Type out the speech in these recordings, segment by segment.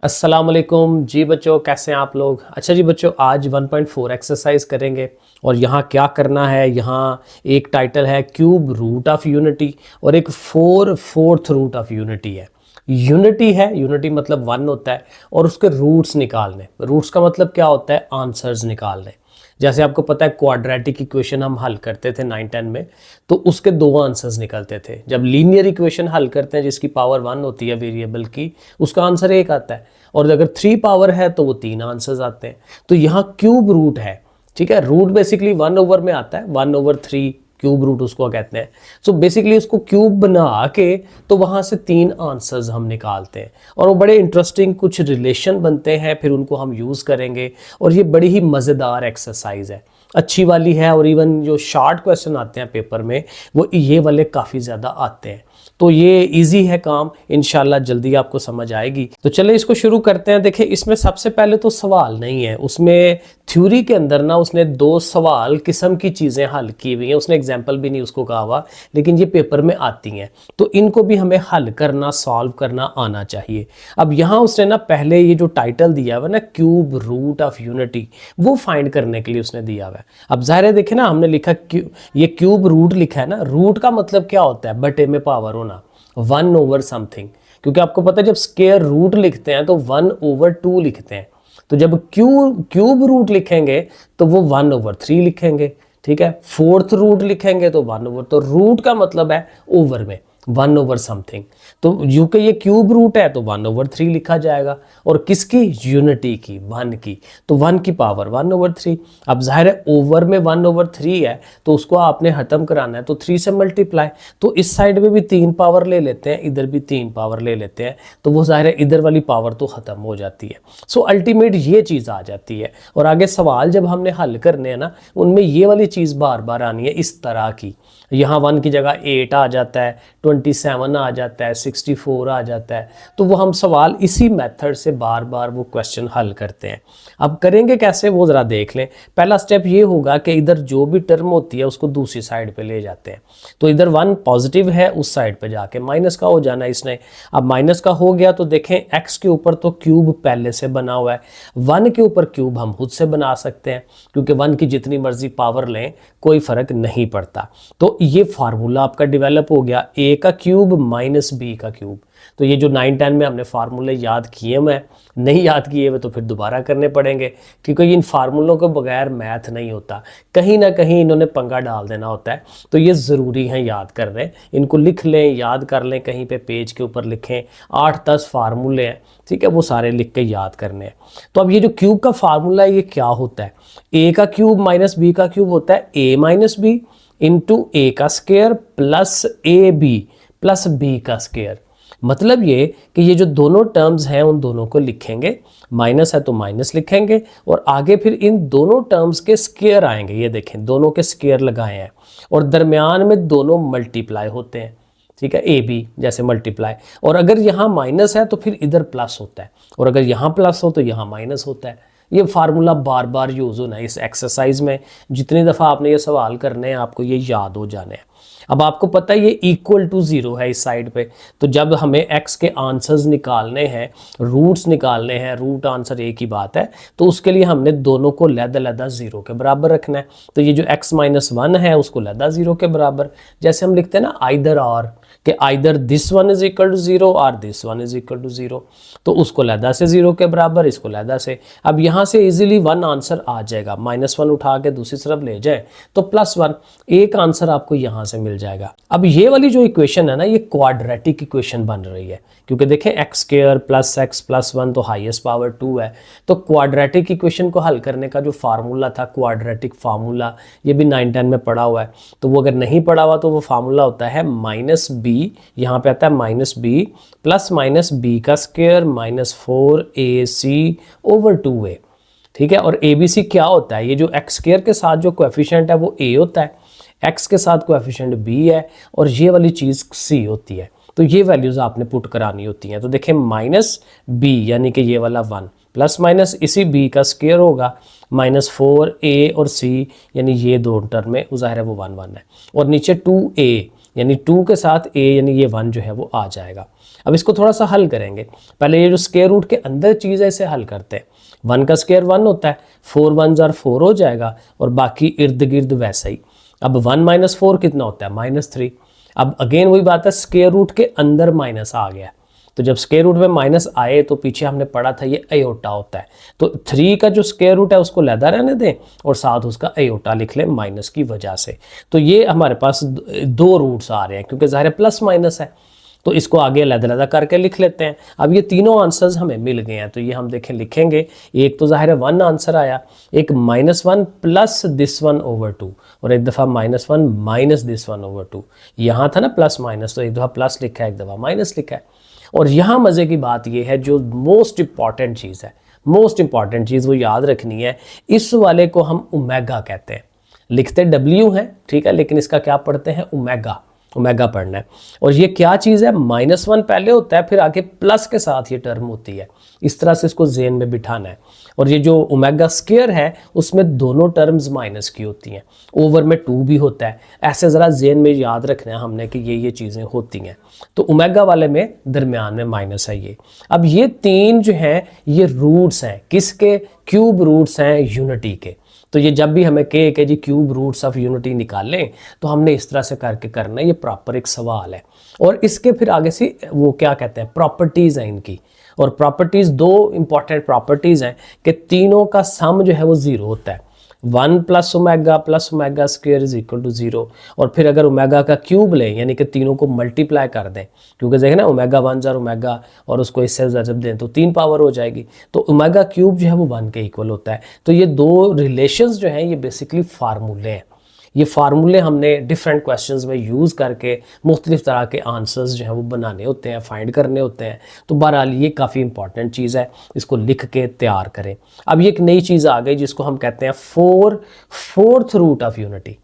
अस्सलाम वालेकुम जी बच्चों, कैसे हैं आप लोग। अच्छा जी बच्चों, आज 1.4 एक्सरसाइज करेंगे और यहाँ क्या करना है। यहाँ एक टाइटल है क्यूब रूट ऑफ यूनिटी और एक फोर्थ रूट ऑफ यूनिटी है। यूनिटी है, यूनिटी मतलब वन होता है और उसके रूट्स निकालने। रूट्स का मतलब क्या होता है, आंसर्स निकालने। जैसे आपको पता है क्वाड्रेटिक इक्वेशन हम हल करते थे 9-10 में, तो उसके दो आंसर्स निकलते थे। जब लीनियर इक्वेशन हल करते हैं जिसकी पावर 1 होती है वेरिएबल की, उसका आंसर एक आता है, और अगर 3 पावर है तो वो 3 आंसर्स आते हैं। तो यहाँ क्यूब रूट है, ठीक है। रूट बेसिकली 1 ओवर में आता है, 1/3 क्यूब रूट उसको कहते हैं। सो बेसिकली उसको क्यूब बना के तो वहाँ से 3 आंसर्स हम निकालते हैं और वो बड़े इंटरेस्टिंग कुछ रिलेशन बनते हैं, फिर उनको हम यूज़ करेंगे। और ये बड़ी ही मज़ेदार एक्सरसाइज है, अच्छी वाली है। और इवन जो शॉर्ट क्वेश्चन आते हैं पेपर में वो ये वाले काफ़ी ज़्यादा आते हैं। तो ये इजी है काम, इंशाल्लाह जल्दी आपको समझ आएगी। तो चले इसको शुरू करते हैं। देखिए इसमें सबसे पहले तो सवाल नहीं है, उसमें थ्योरी के अंदर ना उसने 2 सवाल किस्म की चीज़ें हल की हुई हैं। उसने एग्जाम्पल भी नहीं उसको कहा हुआ, लेकिन ये पेपर में आती हैं, तो इनको भी हमें हल करना, सॉल्व करना आना चाहिए। अब यहाँ उसने ना पहले ये जो टाइटल दिया हुआ ना क्यूब रूट ऑफ यूनिटी, वो फाइंड करने के लिए उसने दिया हुआ है। अब ज़ाहिर है देखे ना, हमने लिखा ये क्यूब रूट लिखा है ना। रूट का मतलब क्या होता है, बटे में पावर होना, 1 ओवर समथिंग। क्योंकि आपको पता है जब स्क्वायर रूट लिखते हैं तो 1/2 लिखते हैं। तो जब क्यूब रूट लिखेंगे तो वो 1/3 लिखेंगे, ठीक है। फोर्थ रूट लिखेंगे तो 1/, तो रूट का मतलब है ओवर में, 1 ओवर समथिंग। तो यूके ये क्यूब रूट है तो 1/3 लिखा जाएगा। और किसकी, यूनिटी की, 1 की। तो 1 की पावर 1/3। अब जाहिर है ओवर में 1/3 है तो उसको आपने खत्म कराना है, तो 3 से मल्टीप्लाई। तो इस साइड में भी 3 पावर ले लेते हैं, इधर भी 3 पावर ले लेते हैं, तो वो जाहिर है इधर वाली पावर तो ख़त्म हो जाती है। सो अल्टीमेट ये चीज़ आ जाती है। और आगे सवाल जब हमने हल करने हैं ना, उनमें ये वाली चीज़ बार बार आनी है इस तरह की। यहाँ 1 की जगह 8 आ जाता है, 27 आ जाता है, 64 आ जाता है। तो वो हम सवाल इसी मेथड से बार बार वो क्वेश्चन हल करते हैं। अब करेंगे कैसे वो ज़रा देख लें। पहला स्टेप ये होगा कि इधर जो भी टर्म होती है उसको दूसरी साइड पे ले जाते हैं। तो इधर 1 पॉजिटिव है, उस साइड पे जाके माइनस का हो जाना इसने। अब माइनस का हो गया तो देखें एक्स के ऊपर तो क्यूब पहले से बना हुआ है, 1 के ऊपर क्यूब हम खुद से बना सकते हैं, क्योंकि 1 की जितनी मर्जी पावर लें कोई फ़र्क नहीं पड़ता। तो ये फार्मूला आपका डेवलप हो गया, ए का क्यूब माइनस बी का क्यूब। तो ये जो 9-10 में हमने फार्मूले याद किए हुए, नहीं याद किए हुए तो फिर दोबारा करने पड़ेंगे, क्योंकि इन फार्मूलों के बगैर मैथ नहीं होता। कहीं ना कहीं इन्होंने पंगा डाल देना होता है, तो ये ज़रूरी है याद कर रहे हैं। इनको लिख लें, याद कर लें, कहीं पे पेज के ऊपर लिखें। 8-10 फार्मूले हैं, ठीक है, वो सारे लिख के याद करने हैं। तो अब ये जो क्यूब का फार्मूला है ये क्या होता है, ए का क्यूब माइनस बी का क्यूब होता है A minus B into A का square plus A B plus B का स्क्वायर। मतलब ये कि ये जो दोनों टर्म्स हैं उन दोनों को लिखेंगे, माइनस है तो माइनस लिखेंगे, और आगे फिर इन दोनों टर्म्स के स्क्वायर आएंगे। ये देखें दोनों के स्क्वायर लगाए हैं और दरमियान में दोनों मल्टीप्लाई होते हैं, ठीक है, ए बी जैसे मल्टीप्लाई। और अगर यहाँ माइनस है तो फिर इधर प्लस होता है, और अगर यहाँ प्लस हो तो यहाँ माइनस होता है। ये फार्मूला बार बार यूज़ होना है इस एक्सरसाइज में। जितनी दफ़ा आपने ये सवाल करने हैं आपको ये याद हो जाने हैं। अब आपको पता है ये इक्वल टू 0 है इस साइड पे, तो जब हमें x के आंसर्स निकालने हैं, रूट्स निकालने हैं, रूट आंसर एक ही बात है, तो उसके लिए हमने दोनों को लहदा 0 के बराबर रखना है। तो ये जो x-1 है उसको लहदा 0 के बराबर, जैसे हम लिखते हैं ना आइदर और, कि either this one is equal to 0 और this one is equal to 0, तो उसको लहदा से 0 के बराबर, इसको लहदा से। अब यहाँ से इजीली 1 आंसर आ जाएगा, -1 उठा के दूसरी तरफ ले जाए तो +1, एक आंसर आपको यहाँ से मिल जाएगा। अब ये वाली जो इक्वेशन है ना, ये क्वाड्रेटिक इक्वेशन बन रही है, क्योंकि देखें x² + x + 1 तो हाईएस्ट पावर 2 है। तो क्वाड्रेटिक इक्वेशन को हल करने का जो फार्मूला था, क्वाड्रेटिक फार्मूला, ये भी 9-10 में पढ़ा हुआ है। तो वो अगर नहीं पढ़ा हुआ तो वो फार्मूला होता है -b, यहाँ पे आता है -b प्लस माइनस b का स्क्वायर -4ac/2a, ठीक है। और abc क्या होता है, ये जो x² के साथ जो कोएफिशिएंट है वो a होता है, x के साथ कोएफिशिएंट b है, और ये वाली चीज़ c होती है। तो ये वैल्यूज़ आपने पुट करानी होती हैं। तो देखें -b यानी कि ये वाला 1 प्लस माइनस इसी b का स्क्वायर होगा -4a और c, यानी ये दो टर्म में ज़ाहिर है वो 1 1 है, और नीचे 2a यानी 2 के साथ a यानी ये 1 जो है वो आ जाएगा। अब इसको थोड़ा सा हल करेंगे। पहले ये जो स्क्वायर रूट के अंदर चीज़ है इसे हल करते हैं। 1 का स्क्वायर 1 होता है, 4 1s are 4 हो जाएगा और बाकी इर्द गिर्द वैसा ही। अब 1 - 4 कितना होता है? -3। अब अगेन वही बात है, स्क्वायर रूट के अंदर माइनस आ गया, तो जब स्क्वायर रूट में माइनस आए तो पीछे हमने पढ़ा था ये अयोटा होता है। तो 3 का जो स्क्वायर रूट है उसको लहदा रहने दें और साथ उसका अयोटा लिख लें माइनस की वजह से। तो ये हमारे पास 2 रूट्स आ रहे हैं क्योंकि ज़ाहिर है प्लस माइनस है, तो इसको आगे अलग-अलग करके लिख लेते हैं। अब ये तीनों आंसर्स हमें मिल गए हैं, तो ये हम देखें लिखेंगे। एक तो ज़ाहिर है 1 आंसर आया, एक -1 प्लस दिस 1 ओवर 2 और एक दफ़ा -1 माइनस दिस 1 ओवर 2। यहाँ था ना प्लस माइनस, तो एक दफ़ा प्लस लिखा है, एक दफ़ा माइनस लिखा है। और यहाँ मज़े की बात ये है, जो मोस्ट इंपॉर्टेंट चीज़ है, मोस्ट इंपॉर्टेंट चीज़ वो याद रखनी है, इस वाले को हम ओमेगा कहते हैं। लिखते W है, ठीक है, लेकिन इसका क्या पढ़ते हैं? ओमेगा, ओमेगा पढ़ना है। और ये क्या चीज़ है? -1 पहले होता है, फिर आगे प्लस के साथ ये टर्म होती है। इस तरह से इसको ज़हन में बिठाना है। और ये जो ओमेगा स्क्वायर है उसमें दोनों टर्म्स माइनस की होती हैं, ओवर में 2 भी होता है। ऐसे ज़रा ज़हन में याद रखना है हमने कि ये चीज़ें होती हैं। तो ओमेगा वाले में दरमियान में माइनस है ये। अब ये 3 जो हैं ये रूट्स हैं, किसके? क्यूब रूट्स हैं यूनिटी के। तो ये जब भी हमें कहे कि जी क्यूब रूट्स ऑफ यूनिटी निकालें, तो हमने इस तरह से करके करना है। ये प्रॉपर एक सवाल है। और इसके फिर आगे से वो क्या कहते हैं, प्रॉपर्टीज़ हैं इनकी। और प्रॉपर्टीज़ 2 इंपॉर्टेंट प्रॉपर्टीज़ हैं कि तीनों का सम जो है वो 0 होता है। 1 + omega square is equal to 0। और फिर अगर ओमेगा का क्यूब लें, यानी कि तीनों को मल्टीप्लाई कर दें, क्योंकि देखें ना ओमेगा 1 ओमेगा और उसको इससे जब दें तो 3 पावर हो जाएगी। तो ओमेगा क्यूब जो है वो 1 के इक्वल होता है। तो ये 2 रिलेशंस जो हैं ये बेसिकली फार्मूले हैं। ये फार्मूले हमने डिफरेंट क्वेश्चंस में यूज़ करके मुख्तलिफ तरह के आंसर्स जो हैं वो बनाने होते हैं, फाइंड करने होते हैं। तो बहरहाल ये काफ़ी इंपॉर्टेंट चीज़ है, इसको लिख के तैयार करें। अब ये एक नई चीज़ आ गई जिसको हम कहते हैं fourth root of unity.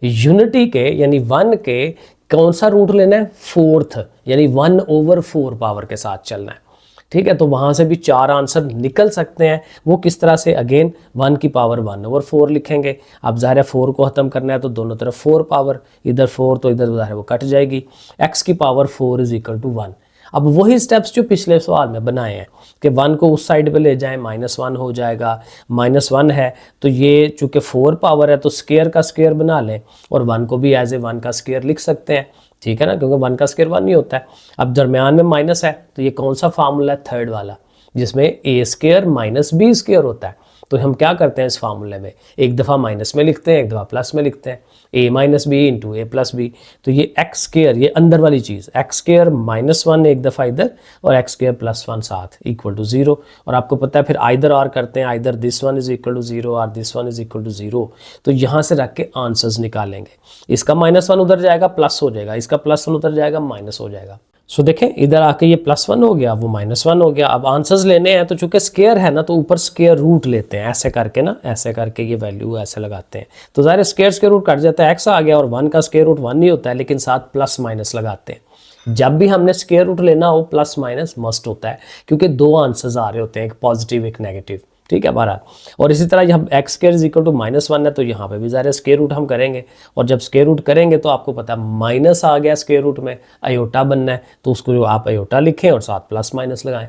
Unity के यानी 1 के कौन सा रूट लेना है? 4th, यानी 1/4 पावर के साथ चलना है। ठीक है, तो वहाँ से भी 4 आंसर निकल सकते हैं। वो किस तरह से? अगेन 1 की पावर 1/4 लिखेंगे। अब ज़ाहिर है 4 को ख़त्म करना है तो दोनों तरफ 4 पावर, इधर 4 तो इधर ज़ाहिर वो कट जाएगी। x की पावर 4 इज इक्वल टू 1। अब वही स्टेप्स जो पिछले सवाल में बनाए हैं कि 1 को उस साइड पे ले जाएं, -1 हो जाएगा। -1 है तो ये चूँकि 4 पावर है तो स्क्वायर का स्क्वायर बना लें और 1 को भी एज ए 1 का स्क्वायर लिख सकते हैं। ठीक है ना, क्योंकि 1 का स्क्वायर 1 ही होता है। अब दरमियान में माइनस है तो ये कौन सा फार्मूला है? 3rd वाला, जिसमें a square minus b square होता है। तो हम क्या करते हैं इस फार्मूले में? एक दफ़ा माइनस में लिखते हैं, एक दफ़ा प्लस में लिखते हैं। a minus B into a plus B. तो ये एक्स स्क्वायर, ये अंदर वाली चीज़, एक्स स्क्वायर -1 एक दफ़ा इधर और एक्स स्क्वायर +1 साथ इक्वल टू 0। और आपको पता है फिर आइदर और करते हैं, either this 1 is equal to 0 और दिस 1 इज इक्वल टू 0। तो यहाँ से रख के आंसर्स निकालेंगे। इसका -1 उधर जाएगा, प्लस हो जाएगा, इसका +1 उधर जाएगा, माइनस हो जाएगा। सो देखें इधर आके ये +1 हो गया, वो -1 हो गया। अब आंसर्स लेने हैं तो चूंकि स्क्वायर है ना तो ऊपर स्क्वायर रूट लेते हैं, ऐसे करके ना, ऐसे करके ये वैल्यू ऐसे लगाते हैं। तो ज़ाहिर स्क्वायर रूट कट जाता है, x आ गया और 1 का स्क्वायर रूट 1 ही होता है, लेकिन साथ प्लस माइनस लगाते हैं। जब भी हमने स्क्वायर रूट लेना हो प्लस माइनस मस्ट होता है, क्योंकि 2 आंसर्स आ रहे होते हैं, एक पॉजिटिव एक नेगेटिव। ठीक है बहरहाल। और इसी तरह जब X square is equal to -1 है तो यहाँ पे भी ज़ाहिर स्क्वायर रूट हम करेंगे। और जब स्क्वायर रूट करेंगे तो आपको पता है माइनस आ गया स्क्वायर रूट में, अयोटा बनना है तो उसको जो आप अयोटा लिखें और साथ प्लस माइनस लगाएं।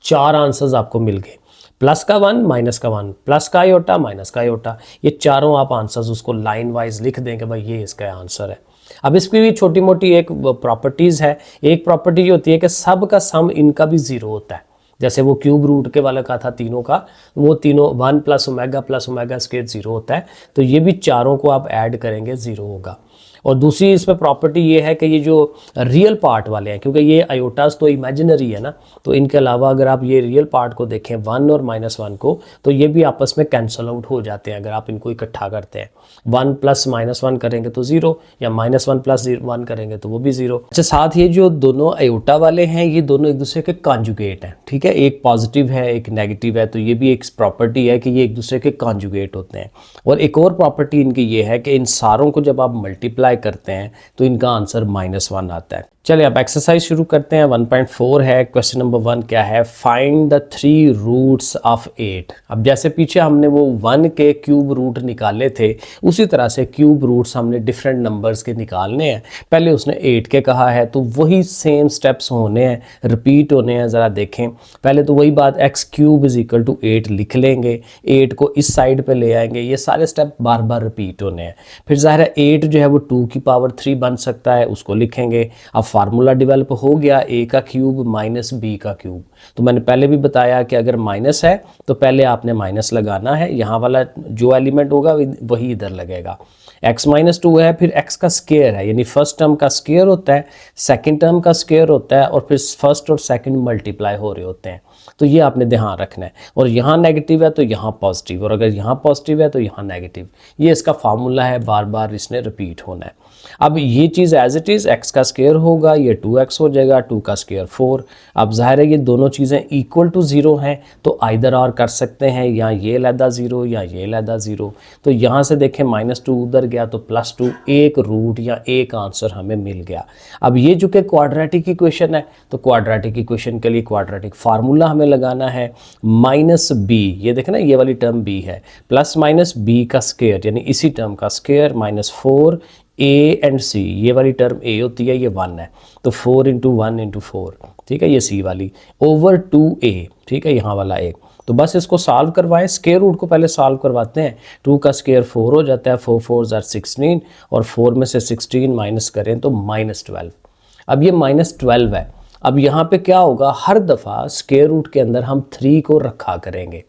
4 आंसर्स आपको मिल गए, प्लस का 1 माइनस का 1, प्लस का अयोटा माइनस का अयोटा। ये चारों आप आंसर्स उसको लाइन वाइज लिख दें कि भाई ये इसका आंसर है। अब इसकी भी छोटी मोटी एक प्रॉपर्टीज़ है। एक प्रॉपर्टी ये होती है कि सब का सम इनका भी 0 होता है। जैसे वो क्यूब रूट के वाला का था तीनों का, वो तीनों 1 + ओमेगा स्क्वायर 0 होता है। तो ये भी चारों को आप ऐड करेंगे 0 होगा। और दूसरी इसमें प्रॉपर्टी ये है कि ये जो रियल पार्ट वाले हैं, क्योंकि ये अयोटास तो इमेजिनरी है ना, तो इनके अलावा अगर आप ये रियल पार्ट को देखें 1 और -1 को, तो ये भी आपस में कैंसल आउट हो जाते हैं अगर आप इनको इकट्ठा करते हैं। 1 + -1 करेंगे तो 0, या -1 + 1 करेंगे तो वो भी 0। अच्छा, साथ ये जो दोनों अयोटा वाले हैं ये दोनों एक दूसरे के कॉन्जुगेट हैं। ठीक है, एक पॉजिटिव है एक नेगेटिव है, तो ये भी एक प्रॉपर्टी है कि ये एक दूसरे के कॉन्जुगेट होते हैं। और एक और प्रॉपर्टी इनकी ये है कि इन सारों को जब आप मल्टीप्लाई करते हैं तो इनका आंसर -1 आता है। चलिए अब एक्सरसाइज शुरू करते हैं। 1.4 है। क्वेश्चन नंबर 1 क्या है, फाइंड द 3 रूट्स ऑफ 8। अब जैसे पीछे हमने वो 1 के क्यूब रूट निकाले थे, उसी तरह से क्यूब रूट्स हमने डिफरेंट नंबर्स के निकालने हैं। पहले उसने 8 के कहा है तो वही सेम स्टेप्स होने हैं, रिपीट होने हैं। ज़रा देखें, पहले तो वही बात x³ = 8 लिख लेंगे, 8 को इस साइड पे ले आएंगे, ये सारे स्टेप बार बार रिपीट होने हैं। फिर ज़ाहिर है 8 जो है वो 2 की पावर 3 बन सकता है, उसको लिखेंगे। अब फार्मूला डेवलप हो गया a का क्यूब माइनस b का क्यूब। तो मैंने पहले भी बताया कि अगर माइनस है तो पहले आपने माइनस लगाना है, यहाँ वाला जो एलिमेंट होगा वही इधर लगेगा। x-2 है, फिर x का स्क्वायर है, यानी फर्स्ट टर्म का स्क्वायर होता है, सेकंड टर्म का स्क्वायर होता है, और फिर फर्स्ट और सेकंड मल्टीप्लाई हो रहे होते हैं। तो ये आपने ध्यान रखना है। और यहाँ नेगेटिव है तो यहाँ पॉजिटिव, और अगर यहाँ पॉजिटिव है तो यहाँ नेगेटिव। ये इसका फार्मूला है, बार बार इसने रिपीट होना है। अब ये चीज़ एज इट इज़ x का स्क्वायर होगा, ये 2x हो जाएगा, 2 का स्क्वायर 4। अब जाहिर है ये दोनों चीज़ें इक्वल टू 0 हैं, तो आइदर और कर सकते हैं, या ये अलहदा 0 या ये अलहदा 0। तो यहाँ से देखें -2 उधर गया तो +2, एक रूट या एक आंसर हमें मिल गया। अब ये जो कि क्वाड्रेटिक इक्वेशन है, तो क्वाड्रेटिक इक्वेशन के लिए क्वाड्रेटिक फार्मूला हमें लगाना है -b। ये देखें ना, ये वाली टर्म b है, प्लस माइनस b का स्क्वायर, यानी इसी टर्म का स्क्वायर, -4 a एंड c। ये वाली टर्म a होती है, ये 1 है, तो 4 × 1 × 4, ठीक है, ये c वाली, ओवर 2a, ठीक है, यहाँ वाला a। तो बस इसको सॉल्व करवाएं, स्क्वायर रूट को पहले सॉल्व करवाते हैं। 2 का स्क्वायर 4 हो जाता है, 4 4 = 16, और 4 में से 16 माइनस करें तो -12। अब ये -12 है। अब यहाँ पे क्या होगा, हर दफ़ा स्क्वायर रूट के अंदर हम 3 को रखा करेंगे।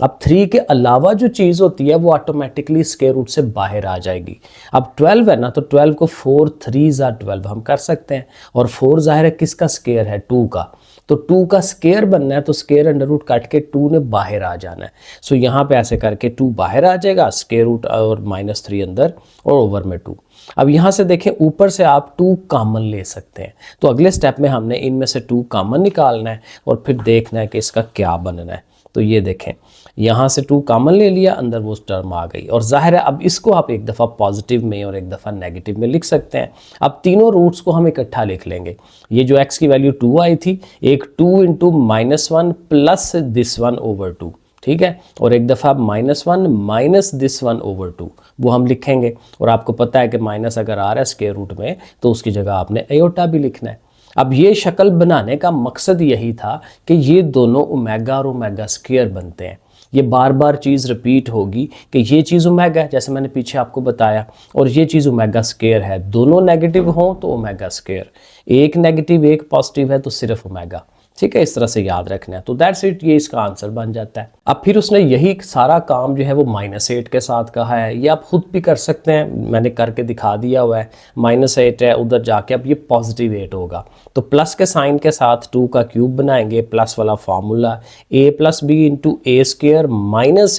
अब 3 के अलावा जो चीज़ होती है वो ऑटोमेटिकली स्क्वायर रूट से बाहर आ जाएगी। अब 12 है ना, तो 12 को 4 3 = 12 हम कर सकते हैं, और 4 ज़ाहिर है किसका स्क्वायर है, 2 का, तो 2 का स्क्वायर बनना है, तो स्क्वायर अंडर रूट काट के 2 ने बाहर आ जाना है। सो यहाँ पे ऐसे करके 2 बाहर आ जाएगा, स्क्वायर रूट और -3 अंदर, और ओवर में 2। अब यहाँ से देखें, ऊपर से आप 2 कॉमन ले सकते हैं, तो अगले स्टेप में हमने इनमें से 2 कॉमन निकालना है और फिर देखना है कि इसका क्या बनना है। तो ये देखें, यहाँ से 2 कॉमन ले लिया, अंदर वो टर्म आ गई, और जाहिर है अब इसको आप एक दफ़ा पॉजिटिव में और एक दफ़ा नेगेटिव में लिख सकते हैं। अब तीनों रूट्स को हम इकट्ठा लिख लेंगे। ये जो x की वैल्यू 2 आई थी, एक 2 × -1 प्लस दिस 1 ओवर 2, ठीक है, और एक दफ़ा -1 माइनस दिस 1 ओवर 2 वो हम लिखेंगे। और आपको पता है कि माइनस अगर आ रहा है स्क्वायर रूट में तो उसकी जगह आपने एयोटा भी लिखना है। अब ये शक्ल बनाने का मकसद यही था कि ये दोनों ओमेगा और ओमेगा स्क्वायर बनते हैं। ये बार बार चीज़ रिपीट होगी कि ये चीज़ ओमेगा है, जैसे मैंने पीछे आपको बताया, और ये चीज़ ओमेगा स्क्वायर है। दोनों नेगेटिव हों तो ओमेगा स्क्वायर, एक नेगेटिव एक पॉजिटिव है तो सिर्फ ओमेगा, ठीक है, इस तरह से याद रखना है। तो दैट्स इट, ये इसका आंसर बन जाता है। अब फिर उसने यही सारा काम जो है वो -8 के साथ कहा है। ये आप खुद भी कर सकते हैं, मैंने करके दिखा दिया हुआ है। -8 है, उधर जाके अब ये +8 होगा, तो प्लस के साइन के साथ 2 का क्यूब बनाएंगे, प्लस वाला formula a + b × a² -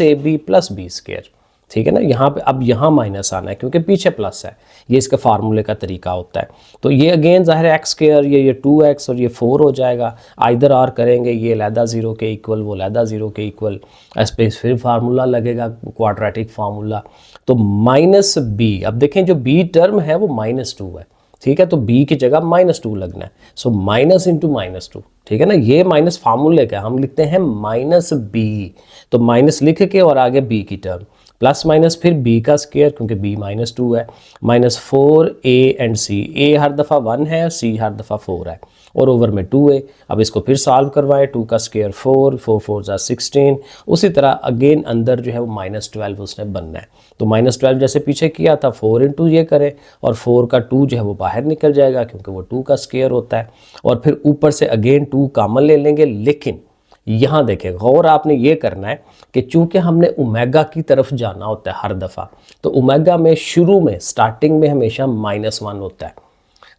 ab + b², ठीक है ना। यहाँ पे अब यहाँ माइनस आना है क्योंकि पीछे प्लस है, ये इसका फार्मूले का तरीका होता है। तो ये अगेन ज़ाहिर है x², ये 2x और ये 4 हो जाएगा, आइदर और करेंगे, ये अलहदा 0 के इक्वल, वो अलहदा 0 के इक्वल, इस पर फिर फार्मूला लगेगा, क्वाड्रेटिक फार्मूला। तो -b, अब देखें जो b टर्म है वो -2 है, ठीक है, तो b की जगह -2 लगना है। सो माइनस इंटू -2, ठीक है ना, ये माइनस फार्मूले का, हम लिखते हैं -b, तो माइनस लिख के और आगे b की टर्म, प्लस माइनस फिर b का स्क्वायर क्योंकि b -2 है, -4a एंड c, a हर दफ़ा 1 है, c हर दफ़ा 4 है, और ओवर में 2a। अब इसको फिर सॉल्व करवाएं, 2 का स्क्वायर 4 4 4 = 16। उसी तरह अगेन अंदर जो है वो -12 उसने बनना है। तो -12 जैसे पीछे किया था, 4 × ये करें, और 4 का 2 जो है वो बाहर निकल जाएगा क्योंकि वो 2 का स्क्वायर होता है, और फिर ऊपर से अगेन 2 कॉमन ले लेंगे। लेकिन यहाँ देखें, गौर आपने ये करना है कि चूंकि हमने ओमेगा की तरफ जाना होता है हर दफ़ा, तो ओमेगा में शुरू में स्टार्टिंग में हमेशा -1 होता है,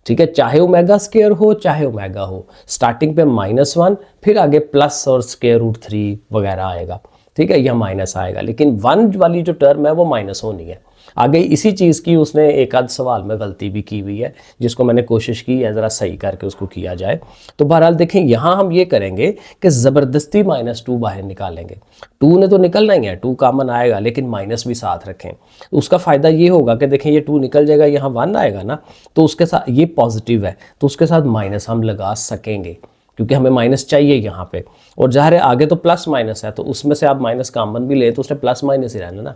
ठीक है, चाहे ओमेगा स्क्वायर हो चाहे ओमेगा हो, स्टार्टिंग पे -1, फिर आगे प्लस और √3 वगैरह आएगा। ठीक है, यह माइनस आएगा, लेकिन 1 वाली जो टर्म है वो माइनस होनी है। आगे इसी चीज़ की उसने एक आध सवाल में गलती भी की हुई है, जिसको मैंने कोशिश की है ज़रा सही करके उसको किया जाए। तो बहरहाल देखें, यहाँ हम ये करेंगे कि ज़बरदस्ती -2 बाहर निकालेंगे। 2 ने तो निकलना ही है, 2 कॉमन आएगा, लेकिन माइनस भी साथ रखें। उसका फ़ायदा ये होगा कि देखें ये 2 निकल जाएगा, यहाँ 1 आएगा ना, तो उसके साथ ये पॉजिटिव है तो उसके साथ माइनस हम लगा सकेंगे, क्योंकि हमें माइनस चाहिए यहाँ पे। और ज़ाहिर है आगे तो प्लस माइनस है, तो उसमें से आप माइनस कॉमन भी लें तो उसने प्लस माइनस ही रहना ना।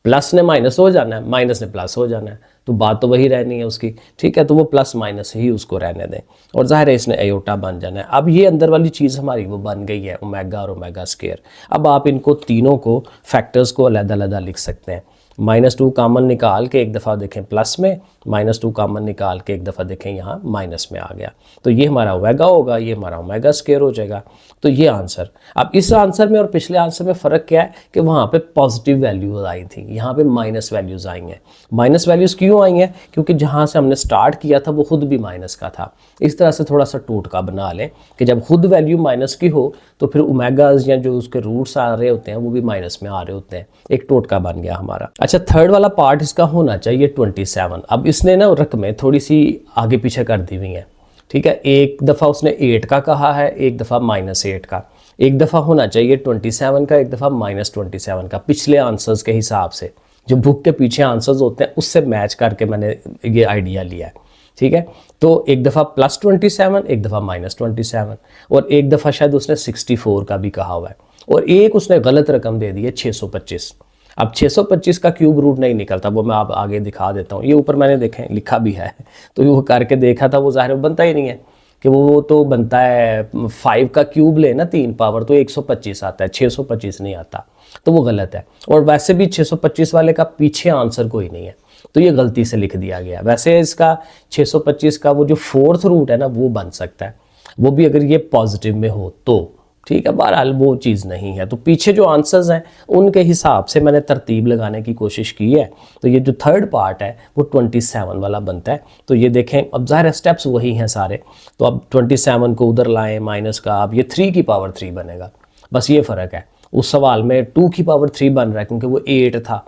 प्लस ने माइनस हो जाना है, माइनस ने प्लस हो जाना है, तो बात तो वही रहनी है उसकी, ठीक है। तो वो प्लस माइनस ही उसको रहने दें, और ज़ाहिर है इसने एयोटा बन जाना है। अब ये अंदर वाली चीज़ हमारी वो बन गई है, ओमेगा और ओमेगा स्क्वायर। अब आप इनको तीनों को फैक्टर्स को अलग-अलग लिख सकते हैं। -2 कॉमन निकाल के एक दफ़ा देखें प्लस में, -2 कॉमन निकाल के एक दफ़ा देखें यहाँ माइनस में आ गया, तो ये हमारा ओमेगा होगा, ये हमारा ओमेगा स्क्वायर हो जाएगा। तो ये आंसर। अब इस आंसर में और पिछले आंसर में फ़र्क क्या है कि वहाँ पे पॉजिटिव वैल्यूज आई थी, यहाँ पे माइनस वैल्यूज़ आई हैं। माइनस वैल्यूज़ क्यों आई हैं? क्योंकि जहाँ से हमने स्टार्ट किया था वो खुद भी माइनस का था। इस तरह से थोड़ा सा टोटका बना लें कि जब खुद वैल्यू माइनस की हो तो फिर ओमेगाज या जो उसके रूट्स आ रहे होते हैं वो भी माइनस में आ रहे होते हैं। एक टोटका बन गया हमारा। अच्छा, थर्ड वाला पार्ट इसका होना चाहिए 27। अब इसने ना रकमें थोड़ी सी आगे पीछे कर दी हुई हैं, ठीक है। एक दफ़ा उसने 8 का कहा है, एक दफ़ा -8 का। एक दफ़ा होना चाहिए 27 का, एक दफ़ा -27 का, पिछले आंसर्स के हिसाब से। जो बुक के पीछे आंसर्स होते हैं उससे मैच करके मैंने ये आइडिया लिया है, ठीक है। तो एक दफ़ा +27, एक दफ़ा -27, और एक दफ़ा शायद उसने 64 का भी कहा हुआ है, और एक उसने गलत रकम दे दी है 625। अब 625 का क्यूब रूट नहीं निकलता, वो मैं आप आगे दिखा देता हूँ। ये ऊपर मैंने देखें लिखा भी है, तो वो करके देखा था, वो ज़ाहिर बनता ही नहीं है कि वो तो बनता है 5 का क्यूब ले ना 3 पावर, तो 125 आता है, 625 नहीं आता, तो वो गलत है। और वैसे भी 625 वाले का पीछे आंसर कोई नहीं है, तो ये गलती से लिख दिया गया। वैसे इसका 625 का वो जो 4th रूट है ना वो बन सकता है, वो भी अगर ये पॉजिटिव में हो तो, ठीक है। बहरहाल वो चीज़ नहीं है। तो पीछे जो आंसर्स हैं उनके हिसाब से मैंने तरतीब लगाने की कोशिश की है। तो ये जो थर्ड पार्ट है वो 27 वाला बनता है। तो ये देखें, अब ज़ाहिर स्टेप्स वही हैं सारे, तो अब 27 को उधर लाएं माइनस का, अब ये 3 की पावर 3 बनेगा, बस ये फ़र्क है। उस सवाल में 2 की पावर 3 बन रहा है क्योंकि वो 8 था,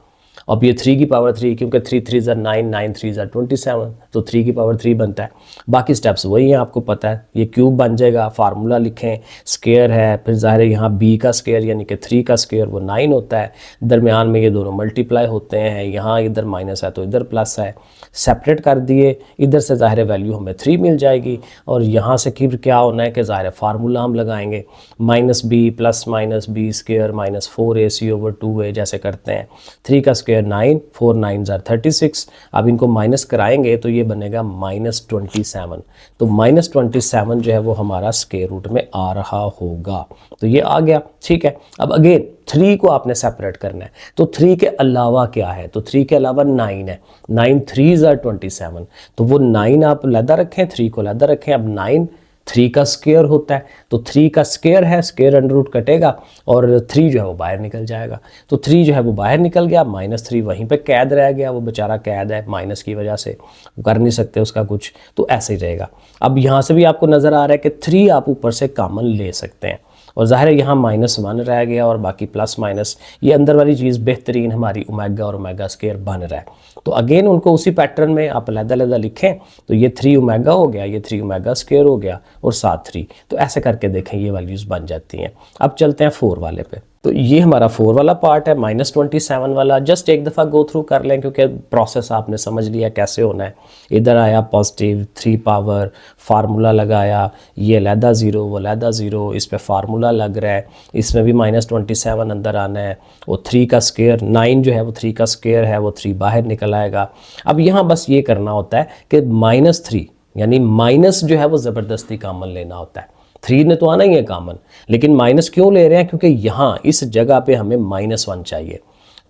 अब ये 3 की पावर 3 क्योंकि 3 3 ज़ा 9, 9 3 ज़ा 27, तो 3 की पावर 3 बनता है। बाकी स्टेप्स वही हैं, आपको पता है। ये क्यूब बन जाएगा, फार्मूला लिखें, स्क्वायर है, फिर ज़ाहिर है यहाँ b का स्क्वायर यानी कि 3 का स्क्वायर वो 9 होता है, दरमियान में ये दोनों मल्टीप्लाई होते हैं, यहाँ इधर माइनस है तो इधर प्लस है, सेपरेट कर दिए, इधर से ज़ाहिर वैल्यू हमें 3 मिल जाएगी, और यहाँ से फिर क्या होना है कि ज़ाहिर फार्मूला हम लगाएंगे, -b + -b स्क्वायर -4ac/2a जैसे करते हैं। 3 का स्क्वायर 9, 4 9 ज़ा 36। अब इनको माइनस कराएंगे तो ये बनेगा -27। तो -27 जो है वो हमारा स्क्वायर रूट में आ रहा होगा, तो ये आ गया, ठीक है। अब अगेन 3 को आपने सेपरेट करना है, तो 3 के अलावा क्या है, तो 3 के अलावा 9 है, 9 3 ज़ा 27, तो वो 9 आप लहदा रखें, 3 को लहदा रखें। अब 9 3 का स्क्वायर होता है, तो 3 का स्क्वायर है, स्क्वायर अंडर रूट कटेगा और 3 जो है वो बाहर निकल जाएगा, तो 3 जो है वो बाहर निकल गया, -3 वहीं पे कैद रह गया, वो बेचारा कैद है माइनस की वजह से, कर नहीं सकते उसका कुछ, तो ऐसे ही रहेगा। अब यहाँ से भी आपको नज़र आ रहा है कि 3 आप ऊपर से कॉमन ले सकते हैं, और ज़ाहिर है यहाँ -1 रह गया और बाकी प्लस माइनस, ये अंदर वाली चीज़ बेहतरीन हमारी ओमेगा और ओमेगा स्क्वायर बन रहा है। तो अगेन उनको उसी पैटर्न में आप अलग-अलग लिखें, तो ये 3 ओमेगा हो गया, ये 3 ओमेगा स्क्वायर हो गया, और साथ 3, तो ऐसे करके देखें ये वैल्यूज़ बन जाती हैं। अब चलते हैं 4 वाले पे। तो ये हमारा 4 वाला पार्ट है, -27 वाला। जस्ट एक दफ़ा गो थ्रू कर लें क्योंकि प्रोसेस आपने समझ लिया कैसे होना है। इधर आया पॉजिटिव 3 पावर, फार्मूला लगाया, ये लहदा 0 वो लहदा 0, इस पे फार्मूला लग रहा है, इसमें भी -27 अंदर आना है, वो 3 का स्क्वायर 9 जो है वो 3 का स्क्वायर है, वो 3 बाहर निकल आएगा। अब यहाँ बस ये करना होता है कि -3 यानी माइनस जो है वो ज़बरदस्ती कॉमन लेना होता है। 3 ने तो आना ही है कॉमन, लेकिन माइनस क्यों ले रहे हैं, क्योंकि यहाँ इस जगह पे हमें -1 चाहिए,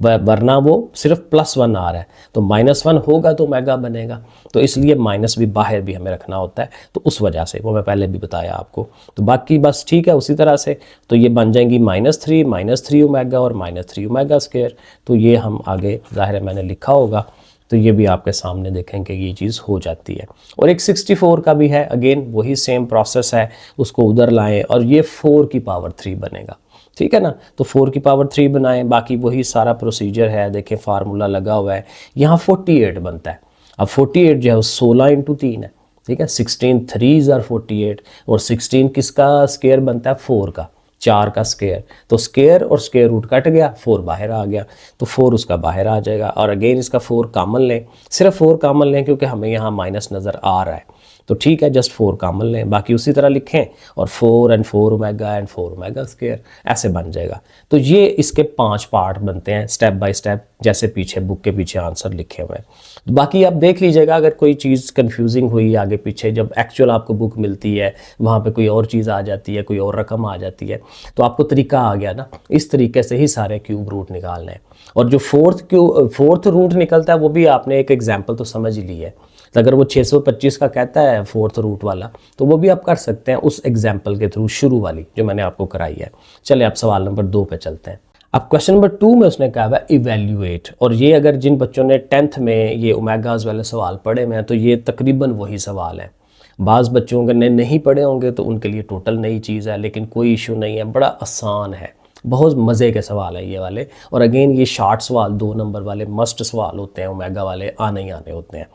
वरना वो सिर्फ +1 आ रहा है, तो -1 होगा तो ओमेगा बनेगा, तो इसलिए माइनस भी बाहर भी हमें रखना होता है, तो उस वजह से वो मैं पहले भी बताया आपको। तो बाकी बस ठीक है उसी तरह से, तो ये बन जाएंगी -3 ओमेगा और -3 ओमेगा स्क्वायर। तो ये हम आगे ज़ाहिर है मैंने लिखा होगा, तो ये भी आपके सामने देखें कि ये चीज़ हो जाती है। और एक 64 का भी है, अगेन वही सेम प्रोसेस है, उसको उधर लाएं और ये 4 की पावर 3 बनेगा, ठीक है ना। तो 4 की पावर 3 बनाएं, बाकी वही सारा प्रोसीजर है, देखें फार्मूला लगा हुआ है। यहाँ 48 बनता है। अब 48 जो है 16 इंटू 3 है, ठीक है। 16 3s आर 48 और 16 किसका स्क्वायर बनता है, 4 का, 4 का स्क्वायर। तो स्क्वायर और स्क्वायर रूट कट गया, 4 बाहर आ गया, तो 4 उसका बाहर आ जाएगा। और अगेन इसका 4 कॉमन लें, सिर्फ 4 कॉमन लें क्योंकि हमें यहाँ माइनस नज़र आ रहा है, तो ठीक है, जस्ट 4 कॉमन लें, बाकी उसी तरह लिखें और 4 and 4 omega and 4 omega square, ऐसे बन जाएगा। तो ये इसके 5 पार्ट बनते हैं स्टेप बाय स्टेप, जैसे पीछे बुक के पीछे आंसर लिखे हुए हैं। तो बाकी आप देख लीजिएगा, अगर कोई चीज़ कंफ्यूजिंग हुई आगे पीछे, जब एक्चुअल आपको बुक मिलती है वहाँ पे कोई और चीज़ आ जाती है, कोई और रकम आ जाती है, तो आपको तरीका आ गया ना, इस तरीके से ही सारे क्यूब रूट निकालने हैं। और जो फोर्थ रूट निकलता है वो भी आपने एक एग्जाम्पल तो समझ ली है। तो अगर वो 625 का कहता है फोर्थ रूट वाला, तो वो भी आप कर सकते हैं उस एग्जाम्पल के थ्रू, शुरू वाली जो मैंने आपको कराई है। चलिए आप सवाल नंबर 2 पे चलते हैं। अब क्वेश्चन नंबर 2 में उसने कहा है इवेल्युएट, और ये अगर जिन बच्चों ने 10th में ये ओमेगाज वाले सवाल पढ़े हुए हैं तो ये तकरीबन वही सवाल है। बाज़ बच्चों ने नहीं पढ़े होंगे तो उनके लिए टोटल नई चीज़ है, लेकिन कोई इशू नहीं है, बड़ा आसान है, बहुत मज़े के सवाल है ये वाले। और अगेन ये शार्ट सवाल 2 नंबर वाले मस्ट सवाल होते हैं, ओमेगा वाले आने ही आने होते हैं।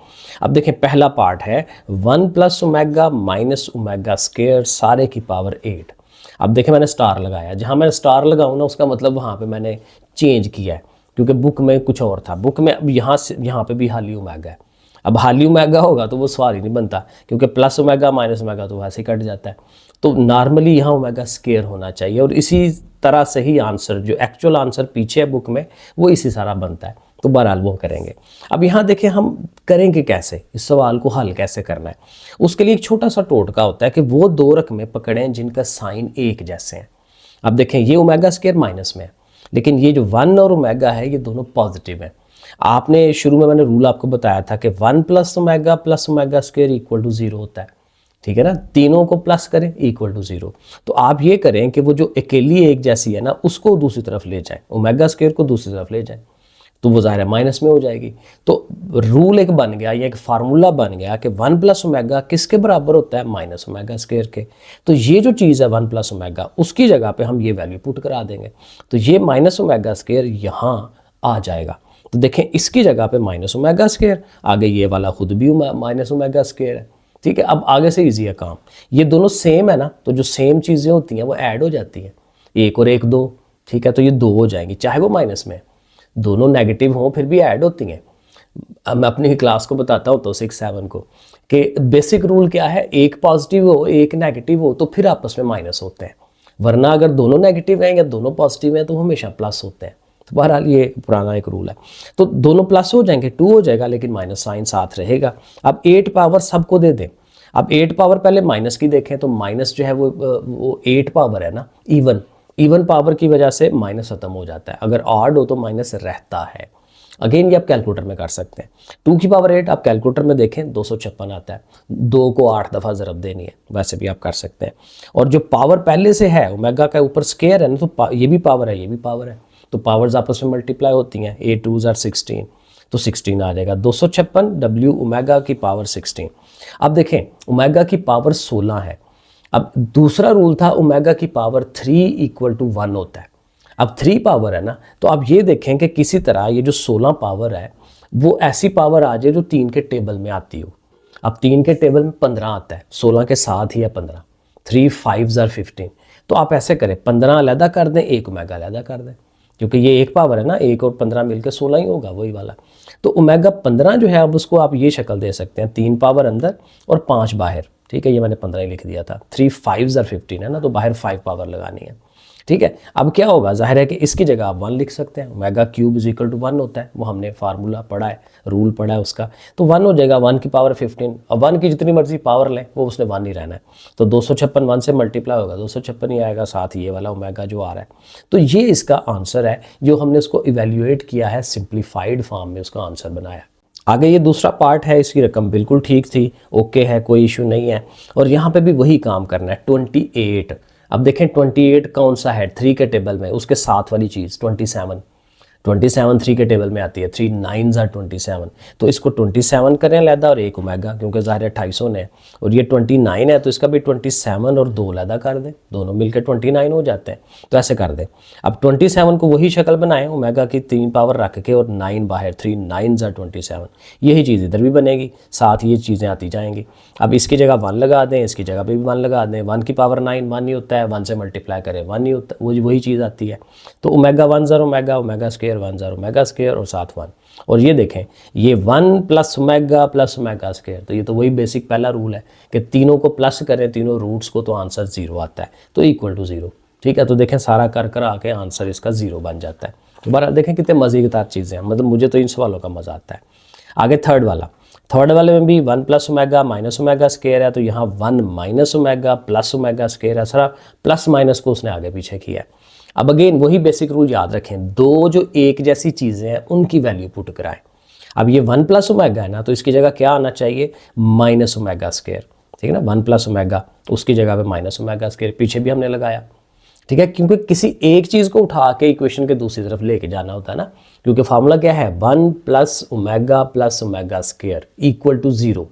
अब देखें पहला पार्ट है 1 plus omega minus omega square सारे की पावर 8। अब देखें मैंने स्टार लगाया, जहाँ मैंने स्टार लगाऊँ ना उसका मतलब वहाँ पे मैंने चेंज किया है, क्योंकि बुक में कुछ और था। बुक में अब यहाँ पे भी हाली ओमेगा है, अब हाली ओमेगा होगा तो वो सवाल ही नहीं बनता, क्योंकि प्लस ओमेगा माइनस ओमेगा तो वैसे ही कट जाता है। तो नॉर्मली यहाँ ओमेगा स्क्वायर होना चाहिए, और इसी तरह से ही आंसर जो एक्चुअल आंसर पीछे है बुक में वो इसी सारा बनता है। तो बहरहाल वो करेंगे। अब यहाँ देखें हम करेंगे कैसे, इस सवाल को हल कैसे करना है। उसके लिए एक छोटा सा टोटका होता है कि वो 2 रकमें पकड़ें जिनका साइन एक जैसे हैं। अब देखें ये ओमेगा स्क्वायर माइनस में है, लेकिन ये जो 1 और ओमेगा है ये दोनों पॉजिटिव हैं। आपने शुरू में मैंने रूल आपको बताया था कि 1 plus omega square equal to 0 होता है, ठीक है ना। तीनों को प्लस करें इक्वल टू 0। तो आप ये करें कि वो जो अकेली एक जैसी है ना उसको दूसरी तरफ ले जाएं, ओमेगा स्क्वायर को दूसरी तरफ ले जाएं, तो वो ज़ाहिर है माइनस में हो जाएगी। तो रूल एक बन गया, ये एक फार्मूला बन गया कि 1 प्लस ओमेगा किसके बराबर होता है, माइनस ओमेगा स्क्वायर के। तो ये जो चीज़ है 1 प्लस ओमेगा, उसकी जगह पे हम ये वैल्यू पुट करा देंगे, तो ये माइनस ओमेगा स्क्वायर यहाँ आ जाएगा। तो देखें इसकी जगह पे माइनस ओमेगा स्क्वायर, आगे ये वाला खुद भी माइनस ओमेगा स्क्वायर है, ठीक है। अब आगे से इजी है काम, ये दोनों सेम है ना, तो जो सेम चीज़ें होती हैं वो ऐड हो जाती हैं, 1 और 1 2, ठीक है। तो ये 2 हो जाएंगी, चाहे वो माइनस में, दोनों नेगेटिव हों फिर भी ऐड होती हैं। अब मैं अपनी क्लास को बताता हूँ तो 6-7 को कि बेसिक रूल क्या है, एक पॉजिटिव हो एक नेगेटिव हो तो फिर आपस में माइनस होते हैं, वरना अगर दोनों नेगेटिव हैं या दोनों पॉजिटिव हैं तो हमेशा प्लस होते हैं। तो बहरहाल ये पुराना एक रूल है। तो दोनों प्लस हो जाएंगे, 2 हो जाएगा, लेकिन माइनस साइन साथ रहेगा। अब 8 पावर सबको दे दें। अब 8 पावर पहले माइनस की देखें तो माइनस जो है वो 8 पावर है ना, इवन पावर की वजह से माइनस खत्म हो जाता है, अगर ऑड हो तो माइनस रहता है। अगेन ये आप कैलकुलेटर में कर सकते हैं। 2 की पावर 8 आप कैलकुलेटर में देखें 256 आता है, 2 को 8 दफ़ा ज़रब देनी है, वैसे भी आप कर सकते हैं। और जो पावर पहले से है ओमेगा का ऊपर स्क्वायर है ना, तो ये भी पावर है ये भी पावर है, तो पावर्स आपस में मल्टीप्लाई होती हैं, 8 2s आर 16, तो 16 आ जाएगा। 256 W ओमेगा की पावर 16। अब देखें ओमेगा की पावर 16 है। अब दूसरा रूल था ओमेगा की पावर 3 इक्वल टू 1 होता है। अब 3 पावर है ना, तो आप ये देखें कि किसी तरह ये जो 16 पावर है वो ऐसी पावर आ जाए जो 3 के टेबल में आती हो। अब 3 के टेबल में 15 आता है, 16 के साथ ही है 15, 3 5s आर 15। तो आप ऐसे करें 15 अलहदा कर दें, 1 ओमेगा अलहदा कर दें, क्योंकि ये एक पावर है ना, 1 और 15 मिलकर 16 ही होगा वही वाला। तो ओमेगा 15 जो है अब उसको आप ये शक्ल दे सकते हैं, 3 पावर अंदर और 5 बाहर, ठीक है। ये मैंने 15 ही लिख दिया था, 3 5s आर 15 है ना, तो बाहर 5 पावर लगानी है, ठीक है। अब क्या होगा, जाहिर है कि इसकी जगह आप 1 लिख सकते हैं, omega cube is equal to 1 होता है, वो हमने फार्मूला पढ़ा है, रूल पढ़ा है उसका, तो 1 हो जाएगा, 1 की पावर 15। अब 1 की जितनी मर्जी पावर लें वो उसने 1 ही रहना है, तो 256 1 से मल्टीप्लाई होगा 256 ही आएगा, साथ ही ये वाला ओमेगा जो आ रहा है। तो ये इसका आंसर है, जो हमने उसको इवेल्युएट किया है, सिंप्लीफाइड फॉर्म में उसका आंसर बनाया। आगे ये दूसरा पार्ट है, इसकी रकम बिल्कुल ठीक थी, ओके है, कोई इशू नहीं है। और यहाँ पे भी वही काम करना है, 28। अब देखें 28 कौन सा है 3 के टेबल में, उसके साथ वाली चीज़ 27, 27 3 के टेबल में आती है, 3 9s are 27, तो इसको 27 करें लैदा और 1 ओमेगा, क्योंकि ज़ाहिर है 250 ने, और ये 29 है तो इसका भी 27 और 2 लैदा कर दें, दोनों मिलकर 29 हो जाते हैं। तो ऐसे कर दें। अब 27 को वही शक्ल बनाएं, ओमेगा की 3 पावर रख के और 9 बाहर, 3 9s are 27, यही चीज़ इधर भी बनेगी, साथ ये चीज़ें आती जाएंगी। अब इसकी जगह 1 लगा दें, इसकी जगह पे भी 1 लगा दें, 1 की पावर 9 1 ही होता है, 1 से मल्टीप्लाई करें 1 ही होता है, वही चीज़ आती है। तो ओमेगा 1 ज़र ओमेगा, ओमेगा स्क्वायर 1 ज़र ओमेगा स्क्वायर और साथ 1, और ये देखें ये 1 प्लस ओमेगा स्क्वायर, तो ये तो वही बेसिक पहला रूल है कि तीनों को प्लस करें, तीनों रूट्स को, तो आंसर 0 आता है, तो इक्वल टू 0। ठीक है, तो देखें सारा कर आके आंसर इसका 0 बन जाता है। दोबारा देखें कितने मज़ेदार चीज़ें हैं, मतलब मुझे तो इन सवालों का मज़ा आता है। आगे थर्ड वाले में भी 1 plus omega minus omega square है, तो यहाँ 1 minus omega plus omega square है, सारा प्लस माइनस को उसने आगे पीछे किया है। अब अगेन वही बेसिक रूल याद रखें, दो जो एक जैसी चीज़ें हैं उनकी वैल्यू पुट कराएं। अब ये 1 प्लस ओमेगा है ना, तो इसकी जगह क्या आना चाहिए, माइनस ओमेगा स्क्वायर। ठीक है ना, 1 प्लस ओमेगा, उसकी जगह पे माइनस ओमेगा स्क्वायर पीछे भी हमने लगाया। ठीक है, क्योंकि किसी एक चीज़ को उठा के इक्वेशन के दूसरी तरफ लेके जाना होता है ना, क्योंकि फार्मूला क्या है, 1 plus omega square equal to 0।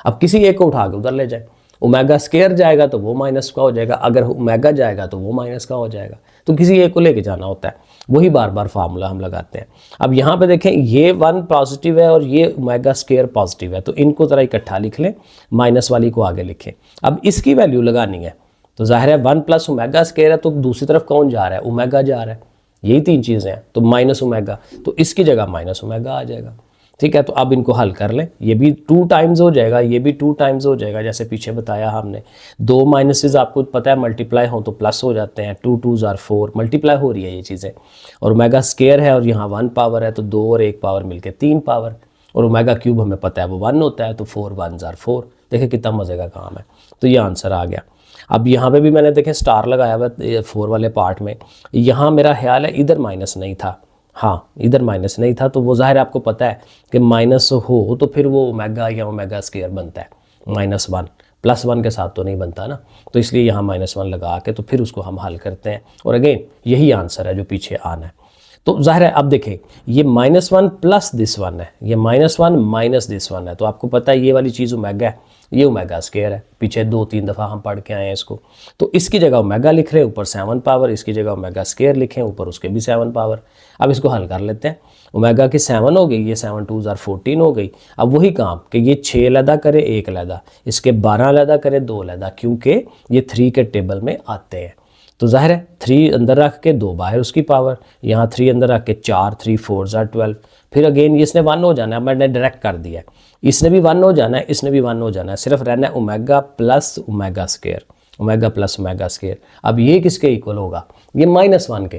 अब किसी एक को उठा के उधर ले जाए, ओमेगा स्क्वायर जाएगा तो वो माइनस का हो जाएगा, अगर ओमेगा जाएगा तो वो माइनस का हो जाएगा, तो किसी एक को लेके जाना होता है, वही बार बार फार्मूला हम लगाते हैं। अब यहाँ पे देखें ये 1 पॉजिटिव है और ये ओमेगा स्क्वायर पॉजिटिव है, तो इनको ज़रा इकट्ठा लिख लें, माइनस वाली को आगे लिखें। अब इसकी वैल्यू लगानी है, तो जाहिर है 1 प्लस ओमेगा स्क्वायर है, तो दूसरी तरफ कौन जा रहा है, ओमेगा जा रहा है, यही 3 चीज़ें हैं, तो माइनस ओमेगा, तो इसकी जगह माइनस ओमेगा आ जाएगा। ठीक है, तो अब इनको हल कर लें, ये भी 2 टाइम्स हो जाएगा, ये भी 2 टाइम्स हो जाएगा, जैसे पीछे बताया हमने। 2 माइनसेस आपको पता है मल्टीप्लाई हो तो प्लस हो जाते हैं, 2 2s are 4, मल्टीप्लाई हो रही है ये चीज़ें, और ओमेगा स्क्वायर है और यहाँ 1 पावर है, तो 2 और 1 पावर मिलके 3 पावर, और ओमेगा क्यूब हमें पता है वो 1 होता है, तो 4 1s are 4। देखिए कितना मज़े का काम है, तो ये आंसर आ गया। अब यहाँ पे भी मैंने देखें स्टार लगाया हुआ 4 वाले पार्ट में, यहाँ मेरा ख्याल है इधर माइनस नहीं था, हाँ इधर माइनस नहीं था, तो वो ज़ाहिर आपको पता है कि माइनस हो तो फिर वो ओमेगा या ओमेगा स्क्वायर बनता है, -1 +1 के साथ तो नहीं बनता ना, तो इसलिए यहाँ -1 लगा के तो फिर उसको हम हल करते हैं, और अगेन यही आंसर है जो पीछे आना है। तो ज़ाहिर है अब देखें ये -1 प्लस दिस 1 है, ये -1 माइनस दिस 1 है, तो आपको पता है ये वाली चीज़ ओमेगा है, ये ओमेगा स्क्वायर है, पीछे 2-3 दफ़ा हम पढ़ के आए हैं इसको, तो इसकी जगह ओमेगा लिख रहे हैं, ऊपर 7 पावर, इसकी जगह ओमेगा स्क्वायर लिखें, ऊपर उसके भी 7 पावर। अब इसको हल कर लेते हैं, ओमेगा की 7 हो गई, ये 7 2s are 14 हो गई। अब वही काम कि ये 6 लैदा करे 1 लैदा, इसके 12 लैदा करे 2 लैदा, क्योंकि ये 3 के टेबल में आते हैं, तो जाहिर है 3 अंदर रख के 2 बाहर उसकी पावर, यहाँ 3 अंदर रख के 4 3 4s are 12, फिर अगेन इसने 1 हो जाना है, मैंने डायरेक्ट कर दिया है, इसने भी 1 हो जाना है, इसने भी 1 हो जाना है, सिर्फ रहना है omega plus omega square, omega plus omega square. अब ये किसके इक्वल होगा, ये -1 के,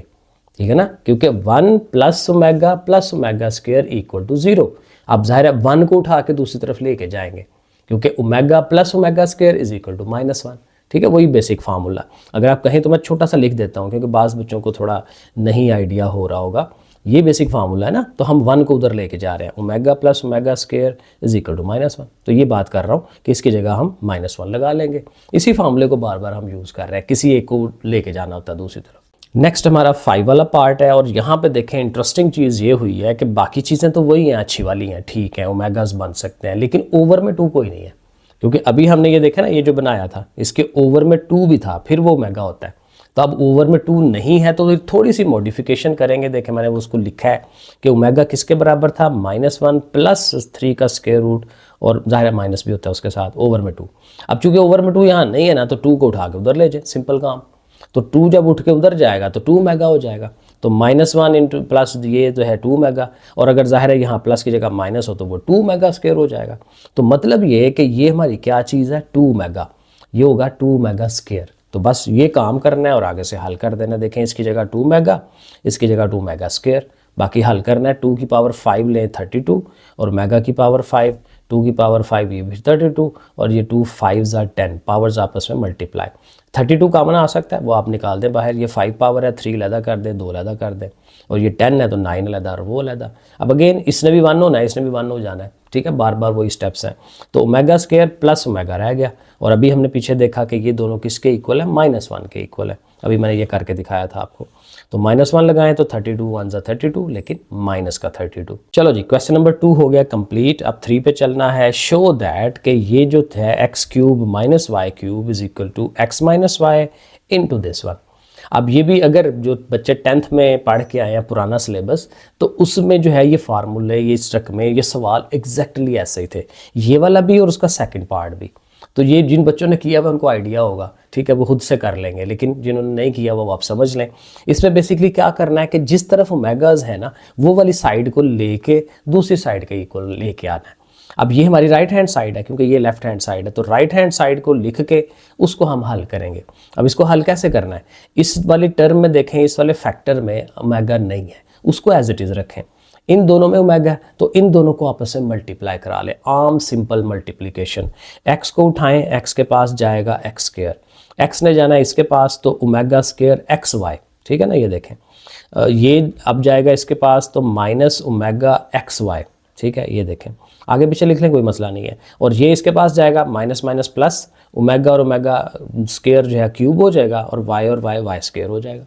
ठीक है ना, क्योंकि 1 plus omega square equal to 0। अब जाहिर है 1 को उठा के दूसरी तरफ लेके जाएंगे, क्योंकि omega plus omega square is equal to -1। ठीक है, वही बेसिक फार्मूला। अगर आप कहें तो मैं छोटा सा लिख देता हूँ, क्योंकि बाज़ बच्चों को थोड़ा नहीं आइडिया हो रहा होगा, ये बेसिक फार्मूला है ना, तो हम 1 को उधर लेके जा रहे हैं, omega plus omega square is equal to -1, तो ये बात कर रहा हूँ कि इसकी जगह हम -1 लगा लेंगे। इसी फार्मूले को बार बार हम यूज़ कर रहे हैं, किसी एक को लेके जाना होता है दूसरी तरफ। नेक्स्ट हमारा 5 वाला पार्ट है, और यहाँ पे देखें इंटरेस्टिंग चीज़ ये हुई है कि बाकी चीज़ें तो वही हैं, अच्छी वाली हैं, ठीक है, ओमेगास बन सकते हैं, लेकिन ओवर में 2 कोई नहीं है, क्योंकि अभी हमने ये देखा ना, ये जो बनाया था इसके ओवर में 2 भी था, फिर वो ओमेगा होता है, तो अब ओवर में 2 नहीं है तो थोड़ी सी मॉडिफिकेशन करेंगे। देखें मैंने उसको लिखा है कि ओमेगा किसके बराबर था, -1 प्लस 3 का स्क्वायर रूट, और जाहिर माइनस भी होता है उसके साथ, ओवर में 2। अब चूंकि ओवर में 2 यहाँ नहीं है ना, तो 2 को उठा के उधर ले जाए, सिंपल काम। तो 2 जब उठ के उधर जाएगा तो 2 ओमेगा हो जाएगा, तो -1 इंटू प्लस ये जो है 2 ओमेगा, और अगर जाहिर है यहाँ प्लस की जगह माइनस हो तो वो 2 ओमेगा स्क्वायर हो जाएगा। तो मतलब ये है कि ये हमारी क्या चीज़ है, 2 ओमेगा, ये होगा 2 ओमेगा स्क्वायर। तो बस ये काम करना है और आगे से हल कर देना। देखें इसकी जगह 2 ओमेगा, इसकी जगह 2 ओमेगा स्क्वायर, बाकी हल करना है। 2 की पावर 5 लें 32, और ओमेगा की पावर 5, 2 की पावर 5 ये भी 32, और ये 2 5s are 10, पावर्स आपस में मल्टीप्लाई। 32 कॉमन आ सकता है, वो आप निकाल दें बाहर, ये 5 पावर है, 3 अलहदा कर दें, 2 अलहदा कर दें, और ये 10 है तो 9 अलहदा और वो अलहदा। अब अगेन इसने भी 1 होना है, इसने भी 1 हो जाना है, ठीक है, बार बार वही स्टेप्स हैं। तो ओमेगा स्क्वायर प्लस ओमेगा रह गया, और अभी हमने पीछे देखा कि ये दोनों किसके इक्वल है, -1 के इक्वल है। अभी मैंने ये करके दिखाया था आपको। तो -1 लगाएं तो 32 1 ज़ा 32, लेकिन माइनस का 32। चलो जी, क्वेश्चन नंबर 2 हो गया कंप्लीट। अब 3 पे चलना है। शो दैट कि ये जो है x³ - y³ is equal to x - y into this one. अब ये भी अगर जो बच्चे 10th में पढ़ के आए हैं पुराना सिलेबस, तो उसमें जो है ये फार्मूले, ये स्ट्रक में ये सवाल एग्जैक्टली ऐसे ही थे, ये वाला भी और उसका सेकंड पार्ट भी। तो ये जिन बच्चों ने किया हुआ उनको आइडिया होगा, ठीक है, वो खुद से कर लेंगे, लेकिन जिन्होंने नहीं किया वो आप समझ लें। इसमें बेसिकली क्या करना है कि जिस तरफ ओमेगाज है ना, वो वाली साइड को लेके दूसरी साइड के इक्वल लेके आना है। अब ये हमारी राइट हैंड साइड है क्योंकि ये लेफ्ट हैंड साइड है, तो राइट हैंड साइड को लिख के उसको हम हल करेंगे। अब इसको हल कैसे करना है, इस वाली टर्म में देखें, इस वाले फैक्टर में ओमेगा नहीं है, उसको एज इट इज़ रखें। इन दोनों में ओमेगा है तो इन दोनों को आपस में मल्टीप्लाई करा लें, आम सिंपल मल्टीप्लिकेशन। x को उठाएं, x के पास जाएगा x², x ने जाना है इसके पास तो ओमेगा² xy, ठीक है ना, ये देखें। ये अब जाएगा इसके पास तो -ओमेगा xy, ठीक है, ये देखें। आगे पीछे लिख लें, कोई मसला नहीं है। और ये इसके पास जाएगा माइनस माइनस प्लस, ओमेगा और ओमेगा स्क्वायर जो है क्यूब हो जाएगा, और y और y स्क्वायर हो जाएगा।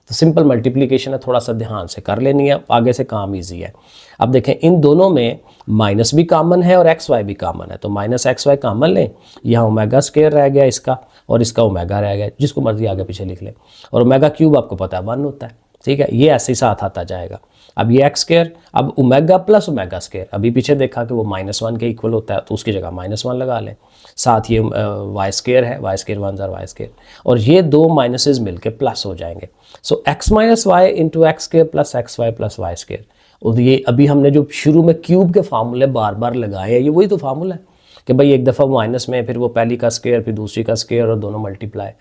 तो सिंपल मल्टीप्लिकेशन है, थोड़ा सा ध्यान से कर लेनी है, आगे से काम इजी है। अब देखें इन दोनों में माइनस भी कॉमन है और xy भी कॉमन है, तो -xy कॉमन लें, यहाँ ओमेगा स्क्वायर रह गया इसका और इसका ओमेगा रह गया, जिसको मर्जी आगे पीछे लिख लें। और ओमेगा क्यूब आपको पता है 1 होता है, ठीक है, ये ऐसे ही साथ आता जाएगा। अब ये x², अब ओमेगा प्लस ओमेगा स्क्वायर, अभी पीछे देखा कि वो -1 के इक्वल होता है, तो उसकी जगह -1 लगा लें। साथ ये y² है, y² 1 ज़ा y², और ये दो माइनसेस मिलके प्लस हो जाएंगे। सो x - y into x² plus xy plus y²। और ये अभी हमने जो शुरू में क्यूब के फार्मूले बार बार लगाए हैं, ये वही तो फार्मूला है कि भाई एक दफ़ा माइनस में, फिर वो पहली का स्क्वायर, फिर दूसरी का स्क्वायर, और दोनों मल्टीप्लाई।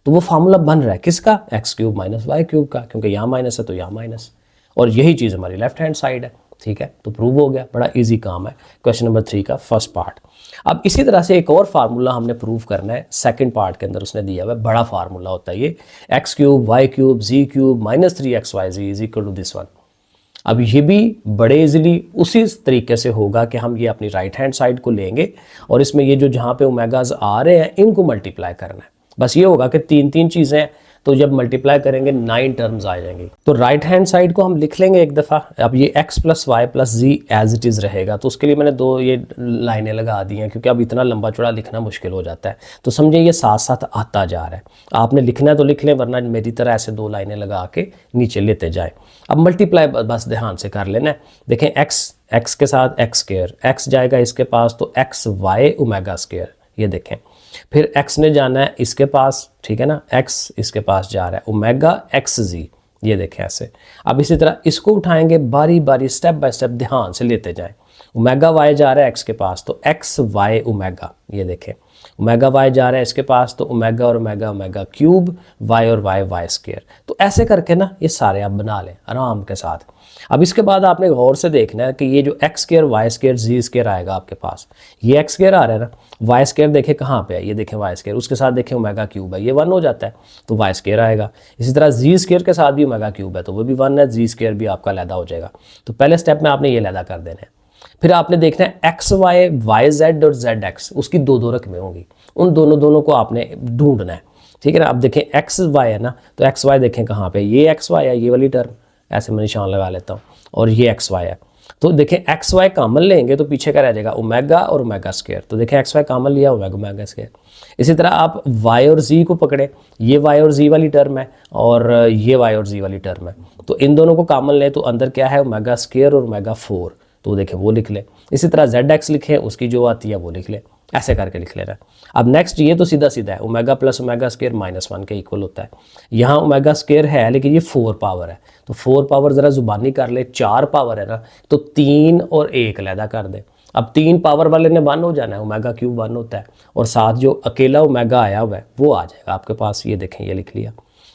तो वो फार्मूला बन रहा है किसका, x³ - y³ का, क्योंकि यहाँ माइनस है तो यहाँ माइनस। और यही चीज़ हमारी लेफ्ट हैंड साइड है, ठीक है, तो प्रूव हो गया। बड़ा इजी काम है क्वेश्चन नंबर 3 का फर्स्ट पार्ट। अब इसी तरह से एक और फार्मूला हमने प्रूव करना है सेकंड पार्ट के अंदर, उसने दिया हुआ है, बड़ा फार्मूला होता है ये, x³ y³ z³ -3xyz is equal to this one. अब ये भी बड़े इजीली उसी तरीके से होगा कि हम ये अपनी राइट हैंड साइड को लेंगे और इसमें ये जो जहाँ पे ओमेगाज आ रहे हैं इनको मल्टीप्लाई करना है। बस ये होगा कि तीन चीज़ें, तो जब मल्टीप्लाई करेंगे 9 टर्म्स आ जाएंगी। तो राइट हैंड साइड को हम लिख लेंगे एक दफ़ा। अब ये x + y + z as it is रहेगा, तो उसके लिए मैंने 2 ये लाइनें लगा दी हैं, क्योंकि अब इतना लंबा चौड़ा लिखना मुश्किल हो जाता है। तो समझे ये साथ साथ आता जा रहा है, आपने लिखना है तो लिख लें, वरना मेरी तरह ऐसे 2 लाइनें लगा के नीचे लेते जाएँ। अब मल्टीप्लाई बस ध्यान से कर लेना है। देखें x के साथ x², x जाएगा इसके पास तो xy ओमेगा², ये देखें। फिर x ने जाना है इसके पास, ठीक है ना, x इसके पास जा रहा है ओमेगा xz, ये देखें ऐसे। अब इसी तरह इसको उठाएंगे बारी बारी, स्टेप बाय स्टेप ध्यान से लेते जाएं। ओमेगा y जा रहा है x के पास तो xy ओमेगा, ये देखें। ओमेगा y जा रहा है इसके पास तो ओमेगा और ओमेगा ओमेगा क्यूब, y और y² तो ऐसे करके ना ये सारे आप बना लें आराम के साथ। अब इसके बाद आपने गौर से देखना है कि ये जो x² y² z² आएगा आपके पास, ये x² आ रहा है ना, y² देखें कहाँ पे है, ये देखें y², उसके साथ देखें ओमेगा क्यूब है, ये 1 हो जाता है तो y² आएगा। इसी तरह z² के साथ भी ओमेगा क्यूब है तो वो भी 1 है, z² भी आपका लैदा हो जाएगा। तो पहले स्टेप में आपने ये लैदा कर देना है। फिर आपने देखना है xy yz और zx, उसकी 2 रकमें होंगी, उन दोनों को आपने ढूंढना है, ठीक है ना। अब देखें xy है ना, तो xy देखें कहाँ पे, ये xy है, ये वाली टर्म, ऐसे मैं निशान लगा लेता हूँ, और ये xy है। तो देखें xy कॉमन लेंगे तो पीछे का रह जाएगा ओमेगा और ओमेगा², तो देखें xy कॉमन लिया, ओमेगा²। इसी तरह आप y और z को पकड़े, ये y और z वाली टर्म है और ये y और z वाली टर्म है, तो इन दोनों को कॉमन लें तो अंदर क्या है, ओमेगा² और ओमेगा4, तो देखें वो लिख लें। इसी तरह zx लिखें, उसकी जो आती है वो लिख लें, ऐसे करके लिख लेना। अब नेक्स्ट ये तो सीधा सीधा है, ओमेगा + ओमेगा² -1 के इक्वल होता है। यहाँ ओमेगा² है लेकिन ये 4 पावर है, तो 4 पावर ज़रा ज़ुबानी कर ले, 4 पावर है ना, तो 3 और 1 लैदा कर दें। अब 3 पावर वाले ने 1 हो जाना है, ओमेगा क्यूब 1 होता है, और साथ जो अकेला ओमेगा आया हुआ है वो आ जाएगा आपके पास, ये देखें ये लिख लिया।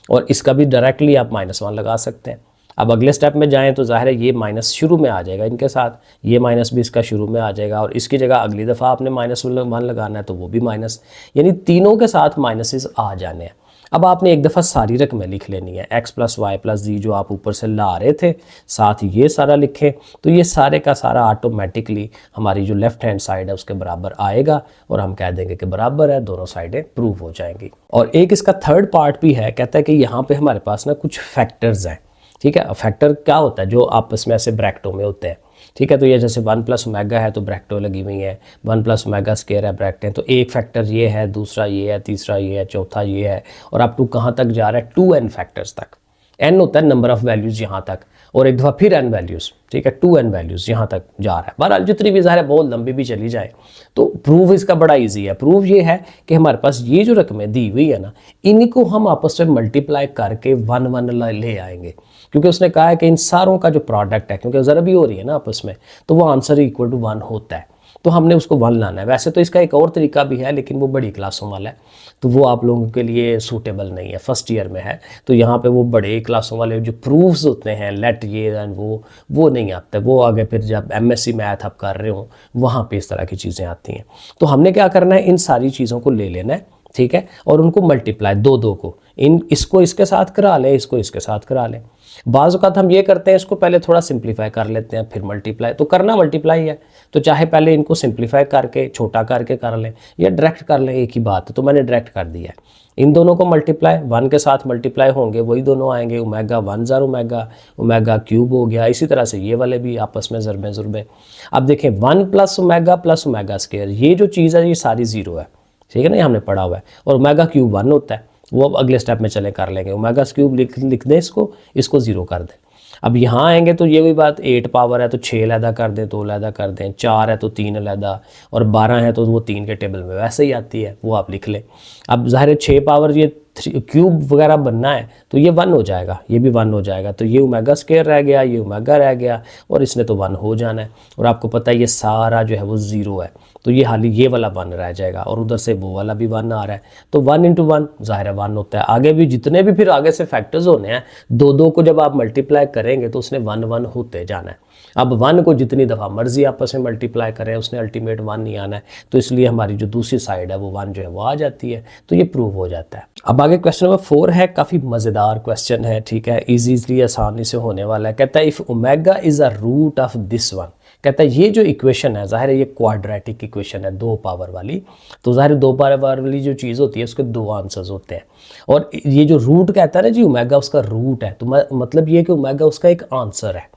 और इसका भी डायरेक्टली आप -1 लगा सकते हैं। अब अगले स्टेप में जाएं तो ज़ाहिर है ये माइनस शुरू में आ जाएगा इनके साथ, ये माइनस भी इसका शुरू में आ जाएगा, और इसकी जगह अगली दफ़ा आपने -1 लगाना है तो वो भी माइनस, यानी तीनों के साथ माइनसेस आ जाने हैं। अब आपने एक दफ़ा सारी रकमें लिख लेनी है, x प्लस वाई प्लस जी जो आप ऊपर से ला रहे थे, साथ ये सारा लिखें, तो ये सारे का सारा ऑटोमेटिकली हमारी जो लेफ्ट हैंड साइड है उसके बराबर आएगा और हम कह देंगे कि बराबर है, दोनों साइडें प्रूव हो जाएंगी। और एक इसका थर्ड पार्ट भी है, कहता है कि यहाँ पे हमारे पास ना कुछ फैक्टर्स हैं, ठीक है। फैक्टर क्या होता है, जो आपस में ऐसे ब्रैकेटों में होते हैं, ठीक है। तो ये जैसे 1 प्लस ओमेगा है तो ब्रैकेटों लगी हुई है, 1 प्लस ओमेगा स्क्वायर है ब्रैकेटें, तो एक फैक्टर ये है, दूसरा ये है, तीसरा ये है, चौथा ये है, और अप टू कहाँ तक जा रहा है, 2n फैक्टर्स तक। n होता है नंबर ऑफ वैल्यूज़ यहाँ तक, और एक दफ़ा फिर n वैल्यूज़, ठीक है, 2n वैल्यूज़ यहाँ तक जा रहा है। बहरहाल जितनी भी ज़ाहिर है बहुत लंबी भी चली जाए, तो प्रूफ इसका बड़ा इजी है। प्रूफ ये है कि हमारे पास ये जो रकमें दी हुई है ना, इनको हम आपस में मल्टीप्लाई करके 1 1 ले आएंगे, क्योंकि उसने कहा है कि इन सारों का जो प्रोडक्ट है, क्योंकि ज़रा भी हो रही है ना आपस में, तो वो आंसर इक्वल टू 1 होता है, तो हमने उसको 1 लाना है। वैसे तो इसका एक और तरीका भी है, लेकिन वो बड़ी क्लासों वाला है, तो वो आप लोगों के लिए सूटेबल नहीं है, फर्स्ट ईयर में है। तो यहाँ पे वो बड़े क्लासों वाले जो प्रूफ्स होते हैं, लेट ये एंड वो नहीं आते, वो आगे फिर जब MSc मैथ आप कर रहे हो वहाँ पे इस तरह की चीज़ें आती हैं। तो हमने क्या करना है, इन सारी चीज़ों को ले लेना है, ठीक है, और उनको मल्टीप्लाई दो को, इसको इसके साथ करा लें, इसको इसके साथ करा लें। बाज़ औक़ात हम ये करते हैं, इसको पहले थोड़ा सिंप्लीफाई कर लेते हैं, फिर मल्टीप्लाई, तो करना मल्टीप्लाई है, तो चाहे पहले इनको सिंप्लीफाई करके छोटा करके कर लें या डायरेक्ट कर लें, एक ही बात है। तो मैंने डायरेक्ट कर दिया है, इन दोनों को मल्टीप्लाई 1 के साथ मल्टीप्लाई होंगे, वही दोनों आएंगे, ओमेगा 1 ज़ार ओमेगा, ओमेगा क्यूब हो गया। इसी तरह से ये वाले भी आपस में ज़रबे ज़ुरबे। अब देखें 1 प्लस ओमेगा स्क्वायर, ये जो चीज़ है ये सारी ज़ीरो है, ठीक है ना, ये हमने पढ़ा हुआ है, और ओमेगा क्यूब 1 होता है, वो अब अगले स्टेप में चले कर लेंगे। ओमेगा क्यूब लिख दें, इसको 0 कर दें। अब यहाँ आएंगे तो ये वही बात, 8 पावर है तो 6 लैदा कर दें, 2 लैदा कर दें, 4 है तो 3 लैदा, और 12 है तो वो 3 के टेबल में वैसे ही आती है, वो आप लिख लें। अब ज़ाहिर है 6 पावर ये क्यूब वगैरह बनना है तो ये 1 हो जाएगा, ये भी 1 हो जाएगा, तो ये ओमेगा स्क्वायर रह गया, ये ओमेगा रह गया, और इसने तो 1 हो जाना है। और आपको पता है ये सारा जो है वो 0 है, तो ये हाली ये वाला 1 रह जाएगा, और उधर से वो वाला भी 1 आ रहा है, तो 1 इंटू 1 ज़ाहिर है 1 होता है। आगे भी जितने भी फिर आगे से फैक्टर्स होने हैं, 2 को जब आप मल्टीप्लाई करेंगे तो उसने 1 1 होते जाना है। अब 1 को जितनी दफ़ा मर्जी आपस में मल्टीप्लाई करें, उसने अल्टीमेट 1 नहीं आना है, तो इसलिए हमारी जो दूसरी साइड है वो 1 जो है वो आ जाती है, तो ये प्रूव हो जाता है। अब आगे क्वेश्चन नंबर 4 है, काफ़ी मज़ेदार क्वेश्चन है, ठीक है, ईजीली आसानी से होने वाला है। कहता है if omega is a root of this one, कहता है ये जो इक्वेशन है, ज़ाहिर है ये क्वाड्रेटिक इक्वेशन है 2 पावर वाली, तो ज़ाहिर 2 पावर वाली जो चीज़ होती है उसके 2 आंसर्स होते हैं, और ये जो रूट कहता है ना जी, ओमेगा उसका रूट है, तो मतलब ये कि ओमेगा उसका एक आंसर है,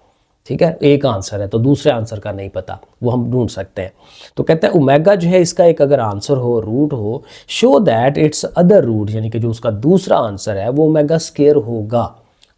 ठीक है, एक आंसर है, तो दूसरे आंसर का नहीं पता, वो हम ढूंढ सकते हैं। तो कहता है ओमेगा जो है इसका एक अगर आंसर हो, रूट हो, show that it's other root, यानी कि जो उसका दूसरा आंसर है वो ओमेगा स्क्वायर होगा,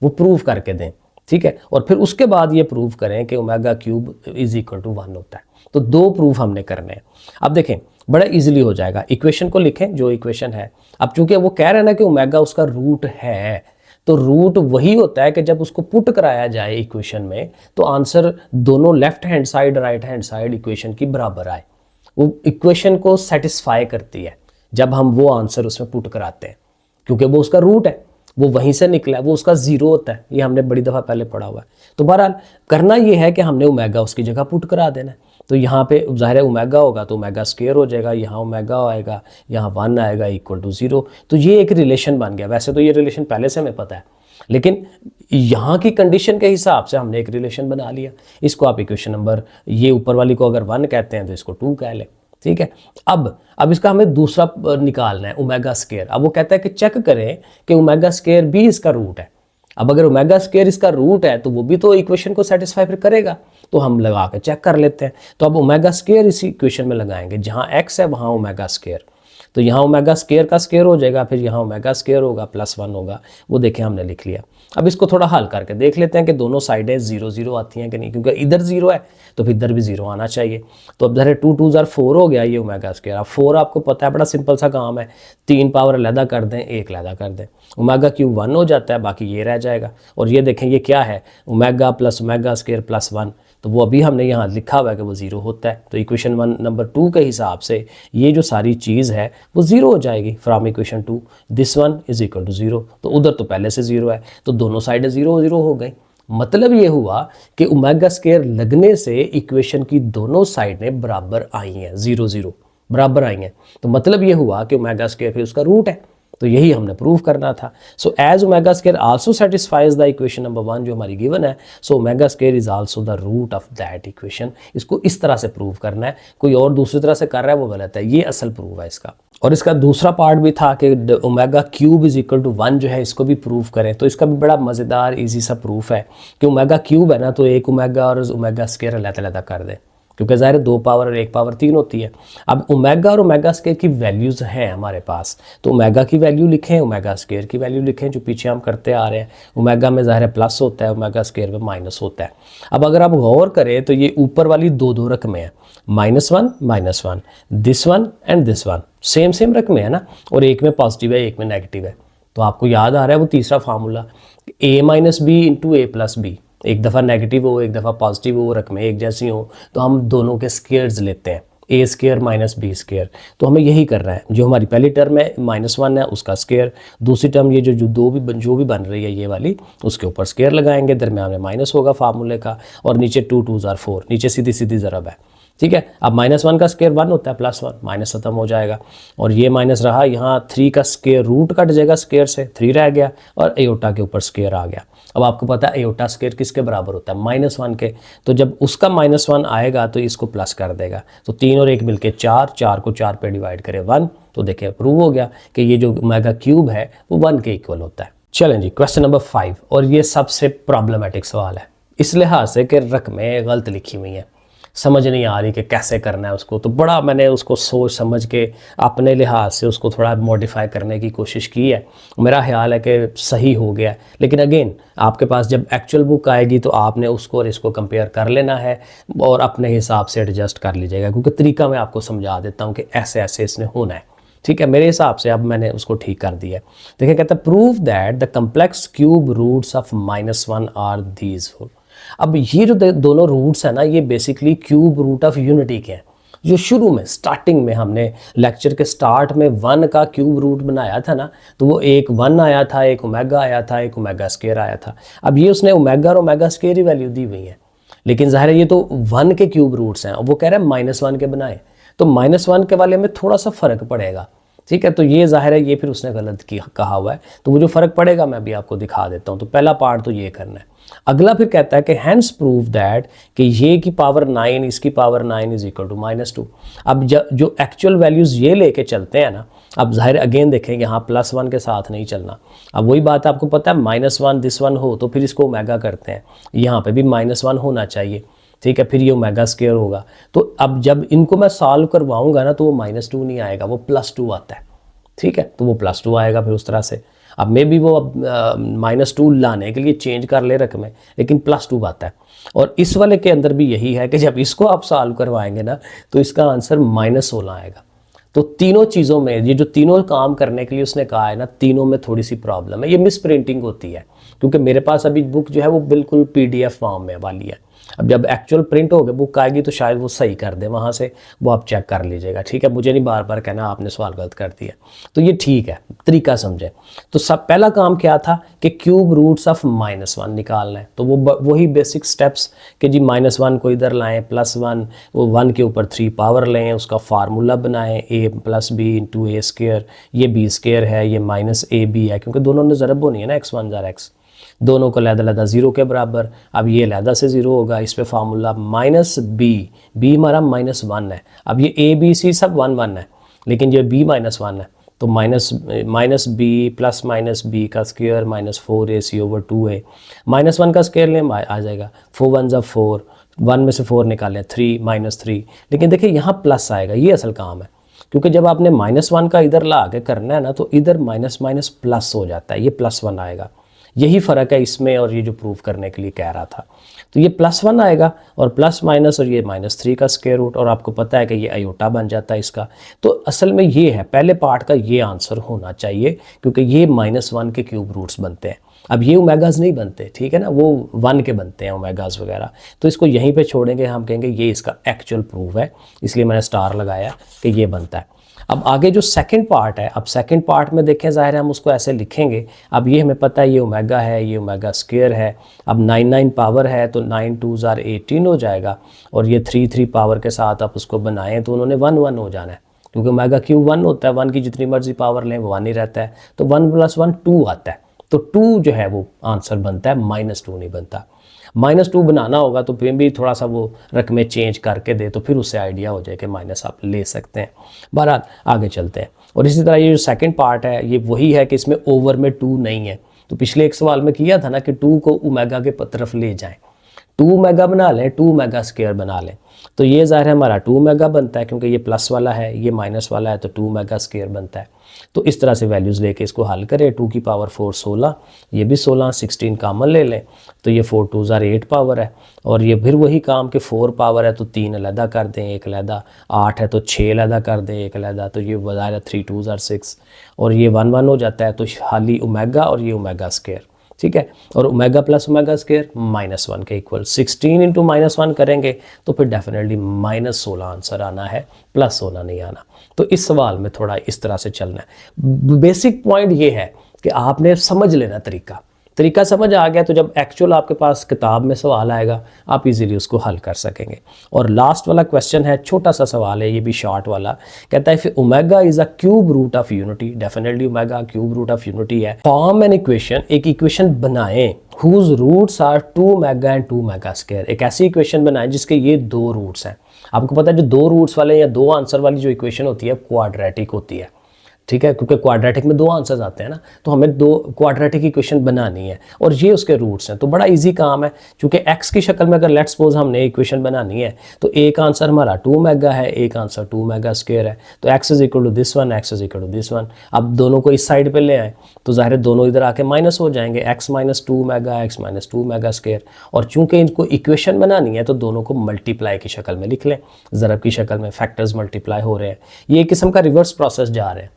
वो प्रूव करके दें, ठीक है, और फिर उसके बाद ये प्रूव करें कि omega cube is equal to 1 होता है। तो 2 प्रूफ हमने करने हैं। अब देखें बड़ा इजीली हो जाएगा, इक्वेशन को लिखें जो इक्वेशन है। अब चूंकि वो कह रहे हैं ना कि ओमेगा उसका रूट है, तो रूट वही होता है कि जब उसको पुट कराया जाए इक्वेशन में, तो आंसर दोनों left hand side right hand side equation की बराबर आए, वो इक्वेशन को सेटिस्फाई करती है जब हम वो आंसर उसमें पुट कराते हैं, क्योंकि वो उसका रूट है, वो वहीं से निकला है, वो उसका 0 होता है, ये हमने बड़ी दफ़ा पहले पढ़ा हुआ है। तो बहरहाल करना ये है कि हमने ओमेगा उसकी जगह पुट करा देना है। तो यहाँ पे ज़ाहिर है ओमेगा होगा तो ओमेगा स्क्वायर हो जाएगा, यहाँ ओमेगा आएगा, यहाँ 1 आएगा इक्वल टू 0, तो ये एक रिलेशन बन गया। वैसे तो ये रिलेशन पहले से हमें पता है, लेकिन यहाँ की कंडीशन के हिसाब से हमने एक रिलेशन बना लिया। इसको आप इक्वेशन नंबर, ये ऊपर वाली को अगर 1 कहते हैं तो इसको 2 कह लें, ठीक है। अब इसका हमें दूसरा निकालना है, ओमेगा स्क्वायर। अब वो कहता है कि चेक करें कि ओमेगा स्क्वायर भी इसका रूट है। अब अगर ओमेगा स्क्वायर इसका रूट है तो वो भी तो इक्वेशन को सेटिस्फाई फिर करेगा, तो हम लगा के चेक कर लेते हैं। तो अब ओमेगा स्क्वायर इस इक्वेशन में लगाएंगे, जहाँ x है वहाँ ओमेगा स्क्वायर, तो यहाँ ओमेगा स्क्वायर का स्क्वायर हो जाएगा, फिर यहाँ ओमेगा स्क्वायर होगा प्लस 1 होगा, वो देखें हमने लिख लिया। अब इसको थोड़ा हल करके देख लेते हैं कि दोनों साइडें 0 0 आती हैं कि नहीं, क्योंकि इधर 0 है तो फिर इधर भी 0 आना चाहिए। तो अब धरे 2 2 4 हो गया ये ओमेगा स्क्वायर। अब 4 आपको पता है बड़ा सिंपल सा काम है, 3 पावर अलहदा कर दें, 1 अलहदा कर दें, ओमेगा क्यूब 1 हो जाता है, बाकी ये रह जाएगा। और ये देखें ये क्या है, omega plus omega square plus 1, तो वो अभी हमने यहाँ लिखा हुआ है कि वो 0 होता है। तो इक्वेशन 1 नंबर 2 के हिसाब से ये जो सारी चीज़ है वो 0 हो जाएगी from equation 2, this 1 is equal to 0। तो उधर तो पहले से 0 है, तो दोनों साइडें 0 0 हो गई। मतलब ये हुआ कि ओमेगा स्क्वायर लगने से इक्वेशन की दोनों साइडें बराबर आई हैं, 0 0 बराबर आई हैं। तो मतलब ये हुआ कि ओमेगा स्क्वायर फिर उसका रूट है, तो यही हमने प्रूव करना था। So as omega square also satisfies the equation number 1 जो हमारी गिवन है, so omega square is also the root of that equation. इसको इस तरह से प्रूव करना है, कोई और दूसरी तरह से कर रहा है वो गलत है, ये असल प्रूव है इसका। और इसका दूसरा पार्ट भी था कि omega cube is equal to 1 जो है, इसको भी प्रूव करें। तो इसका भी बड़ा मज़ेदार ईजी सा प्रूफ है कि ओमेगा क्यूब है ना, तो एक ओमेगा और ओमेगा स्क्वायर अलग-अलग कर दें, क्योंकि ज़ाहिर 2 पावर और 1 पावर 3 होती है। अब ओमेगा और ओमेगा स्क्वायर की वैल्यूज़ हैं हमारे पास, तो ओमेगा की वैल्यू लिखें, ओमेगा स्क्वायर की वैल्यू लिखें, जो पीछे हम करते आ रहे हैं। ओमेगा में ज़ाहिर प्लस होता है, ओमेगा स्क्वायर में माइनस होता है। अब अगर आप गौर करें तो ये ऊपर वाली दो रकमें हैं, -1, this one and this one, same रकमें है ना, और एक में पॉजिटिव है एक में नेगेटिव है। तो आपको याद आ रहा है वो तीसरा formula, a - b into a + b, एक दफ़ा नेगेटिव हो एक दफ़ा पॉजिटिव हो, रकमें एक जैसी हो तो हम दोनों के स्क्वायर्स लेते हैं, a² - b²। तो हमें यही करना है, जो हमारी पहली टर्म है -1 है उसका स्क्वायर, दूसरी टर्म ये जो जो भी बन रही है ये वाली, उसके ऊपर स्क्वायर लगाएंगे, दरम्यान में माइनस होगा फार्मूले का, और नीचे 2 2 = 4, नीचे सीधी सीधी ज़रब है। ठीक है, अब -1 का स्क्वायर 1 होता है, +1 माइनस ख़त्म हो जाएगा, और ये माइनस रहा, यहाँ 3 का स्क्वायर रूट कट जाएगा स्क्वायर से, 3 रह गया, और एयोटा के ऊपर स्क्वायर आ गया। अब आपको पता है एयोटा स्क्वायर किसके बराबर होता है, -1 के, तो जब उसका -1 आएगा तो इसको प्लस कर देगा, तो 3 और 1 मिलके 4, 4 को 4 पे डिवाइड करें 1, तो देखिए प्रूव हो गया कि ये जो ओमेगा क्यूब है वो 1 के इक्वल होता है। चलें जी, क्वेश्चन नंबर 5, और ये सबसे प्रॉब्लमेटिक सवाल है इस लिहाज से कि रकमें गलत लिखी हुई हैं, समझ नहीं आ रही कि कैसे करना है उसको। तो बड़ा मैंने उसको सोच समझ के अपने लिहाज से उसको थोड़ा मॉडिफाई करने की कोशिश की है, मेरा ख्याल है कि सही हो गया। लेकिन अगेन आपके पास जब एक्चुअल बुक आएगी तो आपने उसको और इसको कंपेयर कर लेना है और अपने हिसाब से एडजस्ट कर लीजिएगा, क्योंकि तरीका मैं आपको समझा देता हूँ कि ऐसे ऐसे इसने होना है। ठीक है, मेरे हिसाब से अब मैंने उसको ठीक कर दिया। देखिए कहता है prove that the complex cube roots of -1 are these. अब ये जो दोनों रूट्स हैं ना, ये basically cube root of unity के हैं, जो शुरू में स्टार्टिंग में हमने लेक्चर के स्टार्ट में 1 का क्यूब रूट बनाया था ना, तो वो एक 1 आया था, एक ओमेगा आया था, एक ओमेगा स्क्वायर आया था। अब ये उसने ओमेगा और ओमेगा स्क्वायर ही वैल्यू दी हुई है, लेकिन ज़ाहिर है ये तो 1 के क्यूब रूट्स हैं, वो कह रहे हैं -1 के बनाए, तो -1 के वाले में थोड़ा सा फ़र्क पड़ेगा। ठीक है, तो ये ज़ाहिर है ये फिर उसने गलत कहा हुआ है, तो वो जो फ़र्क पड़ेगा मैं भी आपको दिखा देता हूँ। तो पहला पार्ट तो ये करना है। अगला फिर कहता है कि हैंस प्रूव दैट कि ये की पावर 9 इसकी पावर 9 इज इक्वल टू -2। अब जो एक्चुअल वैल्यूज़ ये लेके चलते हैं ना, अब ज़ाहिर अगेन देखें यहाँ +1 के साथ नहीं चलना। अब वही बात आपको पता है, -1 दिस 1 हो तो फिर इसको ओमेगा करते हैं, यहाँ पे भी -1 होना चाहिए। ठीक है, फिर ये ओमेगा स्क्वायर होगा। तो अब जब इनको मैं सॉल्व करवाऊंगा ना तो वो -2 नहीं आएगा, वो +2 आता है। ठीक है, तो वो +2 आएगा फिर उस तरह से। अब मे भी वो अब -2 लाने के लिए चेंज कर ले रकमें, लेकिन +2 आता है। और इस वाले के अंदर भी यही है कि जब इसको आप सॉल्व करवाएंगे ना तो इसका आंसर -16 आएगा। तो तीनों चीज़ों में ये जो तीनों काम करने के लिए उसने कहा है ना, तीनों में थोड़ी सी प्रॉब्लम है। ये मिस प्रिंटिंग होती है, क्योंकि मेरे पास अभी बुक जो है वो बिल्कुल PDF फॉर्म में वाली है। अब जब एक्चुअल प्रिंट हो गए बुक आएगी तो शायद वो सही कर दे, वहाँ से वो आप चेक कर लीजिएगा। ठीक है, मुझे नहीं बार बार कहना आपने सवाल गलत कर दिया। तो ये ठीक है, तरीका समझें। तो सब पहला काम क्या था कि क्यूब रूट्स ऑफ -1 निकालना है। तो वो वही बेसिक स्टेप्स कि जी -1 को इधर लाएं, +1 वो 1 के ऊपर 3 पावर लें, उसका फार्मूला बनाएं a + b इंटू a², ये b² है, ये -ab है, क्योंकि दोनों ने ज़रब होनी है ना, x1 जार x, दोनों को लहदा 0 के बराबर। अब ये लहदा से 0 होगा, इस पे फार्मूला -b हमारा -1 है। अब ये a b c सब 1 1 है, लेकिन ये b -1 है, तो -b + -b का स्क्वायर -4ac/2a, -1 का स्क्वायर लें आ जाएगा, 4 1 = 4, 1 में से 4 निकालें 3 -3। लेकिन देखिए यहाँ प्लस आएगा, ये असल काम है, क्योंकि जब आपने -1 का इधर ला के करना है ना तो इधर माइनस प्लस हो जाता है, ये +1 आएगा। यही फ़र्क है इसमें और ये जो प्रूव करने के लिए कह रहा था। तो ये +1 आएगा और प्लस माइनस, और ये -3 का स्क्वायर रूट, और आपको पता है कि ये आयोटा बन जाता है इसका। तो असल में ये है पहले पार्ट का, ये आंसर होना चाहिए, क्योंकि ये -1 के क्यूब रूट्स बनते हैं। अब ये ओमेगाज नहीं बनते, ठीक है ना, वो 1 के बनते हैं ओमेगाज वगैरह। तो इसको यहीं पे छोड़ेंगे, हम कहेंगे ये इसका एक्चुअल प्रूफ है, इसलिए मैंने स्टार लगाया कि ये बनता है। अब आगे जो सेकंड पार्ट है, अब सेकंड पार्ट में देखें, ज़ाहिर है हम उसको ऐसे लिखेंगे। अब ये हमें पता है ये ओमेगा है, ये ओमेगा स्क्वायर है। अब 9 पावर है तो 9 2 = 18 हो जाएगा, और ये 3 पावर के साथ आप उसको बनाएं तो उन्होंने 1 1 हो जाना है, क्योंकि ओमेगा क्यूब 1 होता है, 1 की जितनी मर्जी पावर लें वो 1 ही रहता है, तो 1 + 1 2 आता है, तो 2 जो है वो आंसर बनता है, -2 नहीं बनता। -2 बनाना होगा तो फिर भी थोड़ा सा वो रकमें चेंज करके दे तो फिर उससे आइडिया हो जाए कि माइनस आप ले सकते हैं। बहरहाल आगे चलते हैं। और इसी तरह ये जो सेकंड पार्ट है ये वही है कि इसमें ओवर में 2 नहीं है। तो पिछले एक सवाल में किया था ना कि 2 को ओमेगा के तरफ ले जाएं, 2 ओमेगा बना लें, 2 ओमेगा स्क्वायर बना लें, तो ये ज़ाहिर है हमारा 2 ओमेगा बनता है, क्योंकि ये प्लस वाला है ये माइनस वाला है, तो 2 ओमेगा स्क्वायर बनता है। तो इस तरह से वैल्यूज़ लेके इसको हल करें। 2 की पावर 4 16, ये भी 16, 16 कामन ले लें, तो ये 4 2 8 पावर है। और ये फिर वही काम कि 4 पावर है तो 3 अलहदा कर दें, 1 अलहदा, 8 है तो 6 अलहदा कर दें, 1 अलहदा, तो ये ज़ाहिर 3 2 6, और ये 1 1 हो जाता है, तो खाली ओमेगा और ये ओमेगा स्क्वायर, ठीक है। और ओमेगा प्लस ओमेगा स्क्वायर -1 के इक्वल, 16 इंटू -1 करेंगे तो फिर डेफिनेटली -16 आंसर आना है, +16 नहीं आना। तो इस सवाल में थोड़ा इस तरह से चलना है। बेसिक पॉइंट ये है कि आपने समझ लेना तरीका समझ आ गया तो जब एक्चुअल आपके पास किताब में सवाल आएगा आप इजीली उसको हल कर सकेंगे। और लास्ट वाला क्वेश्चन है, छोटा सा सवाल है, ये भी शॉर्ट वाला, कहता है omega is a cube root of unity, definitely omega cube root of unity है। फॉर्म एन इक्वेशन, एक इक्वेशन बनाएं whose roots are 2 omega and 2 omega square, एक ऐसी इक्वेशन बनाएं जिसके ये 2 रूट्स हैं। आपको पता है जो 2 रूट्स वाले या 2 आंसर वाली जो इक्वेशन होती है क्वाड्रेटिक होती है, ठीक है, क्योंकि क्वाड्रेटिक में 2 आंसर्स आते हैं ना, तो हमें 2 क्वाड्रेटिक इक्वेशन बनानी है और ये उसके रूट्स हैं। तो बड़ा इजी काम है, क्योंकि x की शक्ल में अगर लेट्स सपोज हमने इक्वेशन बनानी है तो एक आंसर हमारा 2 ओमेगा है, एक आंसर 2 ओमेगा स्क्वायर है, तो x is equal to this one, x is equal to this one. अब दोनों को इस साइड पे ले आए तो ज़ाहिर है दोनों इधर आके माइनस हो जाएंगे, x - 2 omega, x - 2 omega square. और चूंकि इनको इक्वेशन बनानी है तो दोनों को मल्टीप्लाई की शक्ल में लिख लें, ज़रब की शक्ल में, फैक्टर्स मल्टीप्लाई हो रहे हैं। ये एक किस्म का रिवर्स प्रोसेस जा रहे हैं,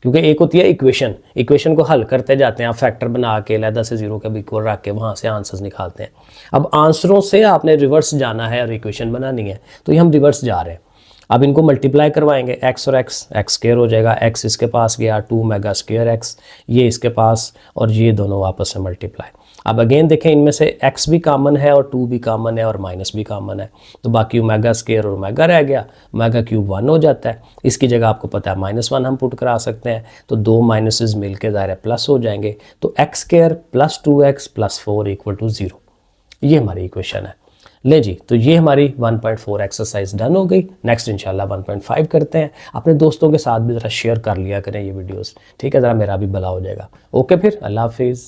क्योंकि एक होती है इक्वेशन को हल करते जाते हैं आप, फैक्टर बना के अलहदा से 0 के इक्वल रख के वहाँ से आंसर्स निकालते हैं। अब आंसरों से आपने रिवर्स जाना है और इक्वेशन बनानी है, तो ये हम रिवर्स जा रहे हैं। अब इनको मल्टीप्लाई करवाएंगे, x और x स्क्वायर हो जाएगा, x इसके पास गया 2 ओमेगा स्क्वायर x, ये इसके पास, और ये दोनों आपस में मल्टीप्लाई। अब अगेन देखें इनमें से x भी कॉमन है और 2 भी कॉमन है और माइनस भी कॉमन है, तो बाकी ओमेगा स्क्वायर और ओमेगा रह गया, ओमेगा क्यूब 1 हो जाता है। इसकी जगह आपको पता है -1 हम पुट करा सकते हैं, तो 2 माइनसेस मिलके ज़ाहिर है प्लस हो जाएंगे, तो x स्क्वायर + 2x + 4 = 0। ये हमारी इक्वेशन है। ले जी, तो ये हमारी 1.4 एक्सरसाइज डन हो गई। नेक्स्ट इंशाल्लाह 1.5 करते हैं। अपने दोस्तों के साथ भी ज़रा शेयर कर लिया करें ये वीडियोस, ठीक है, ज़रा मेरा भी भला हो जाएगा। ओके, फिर अल्लाह हाफिज़।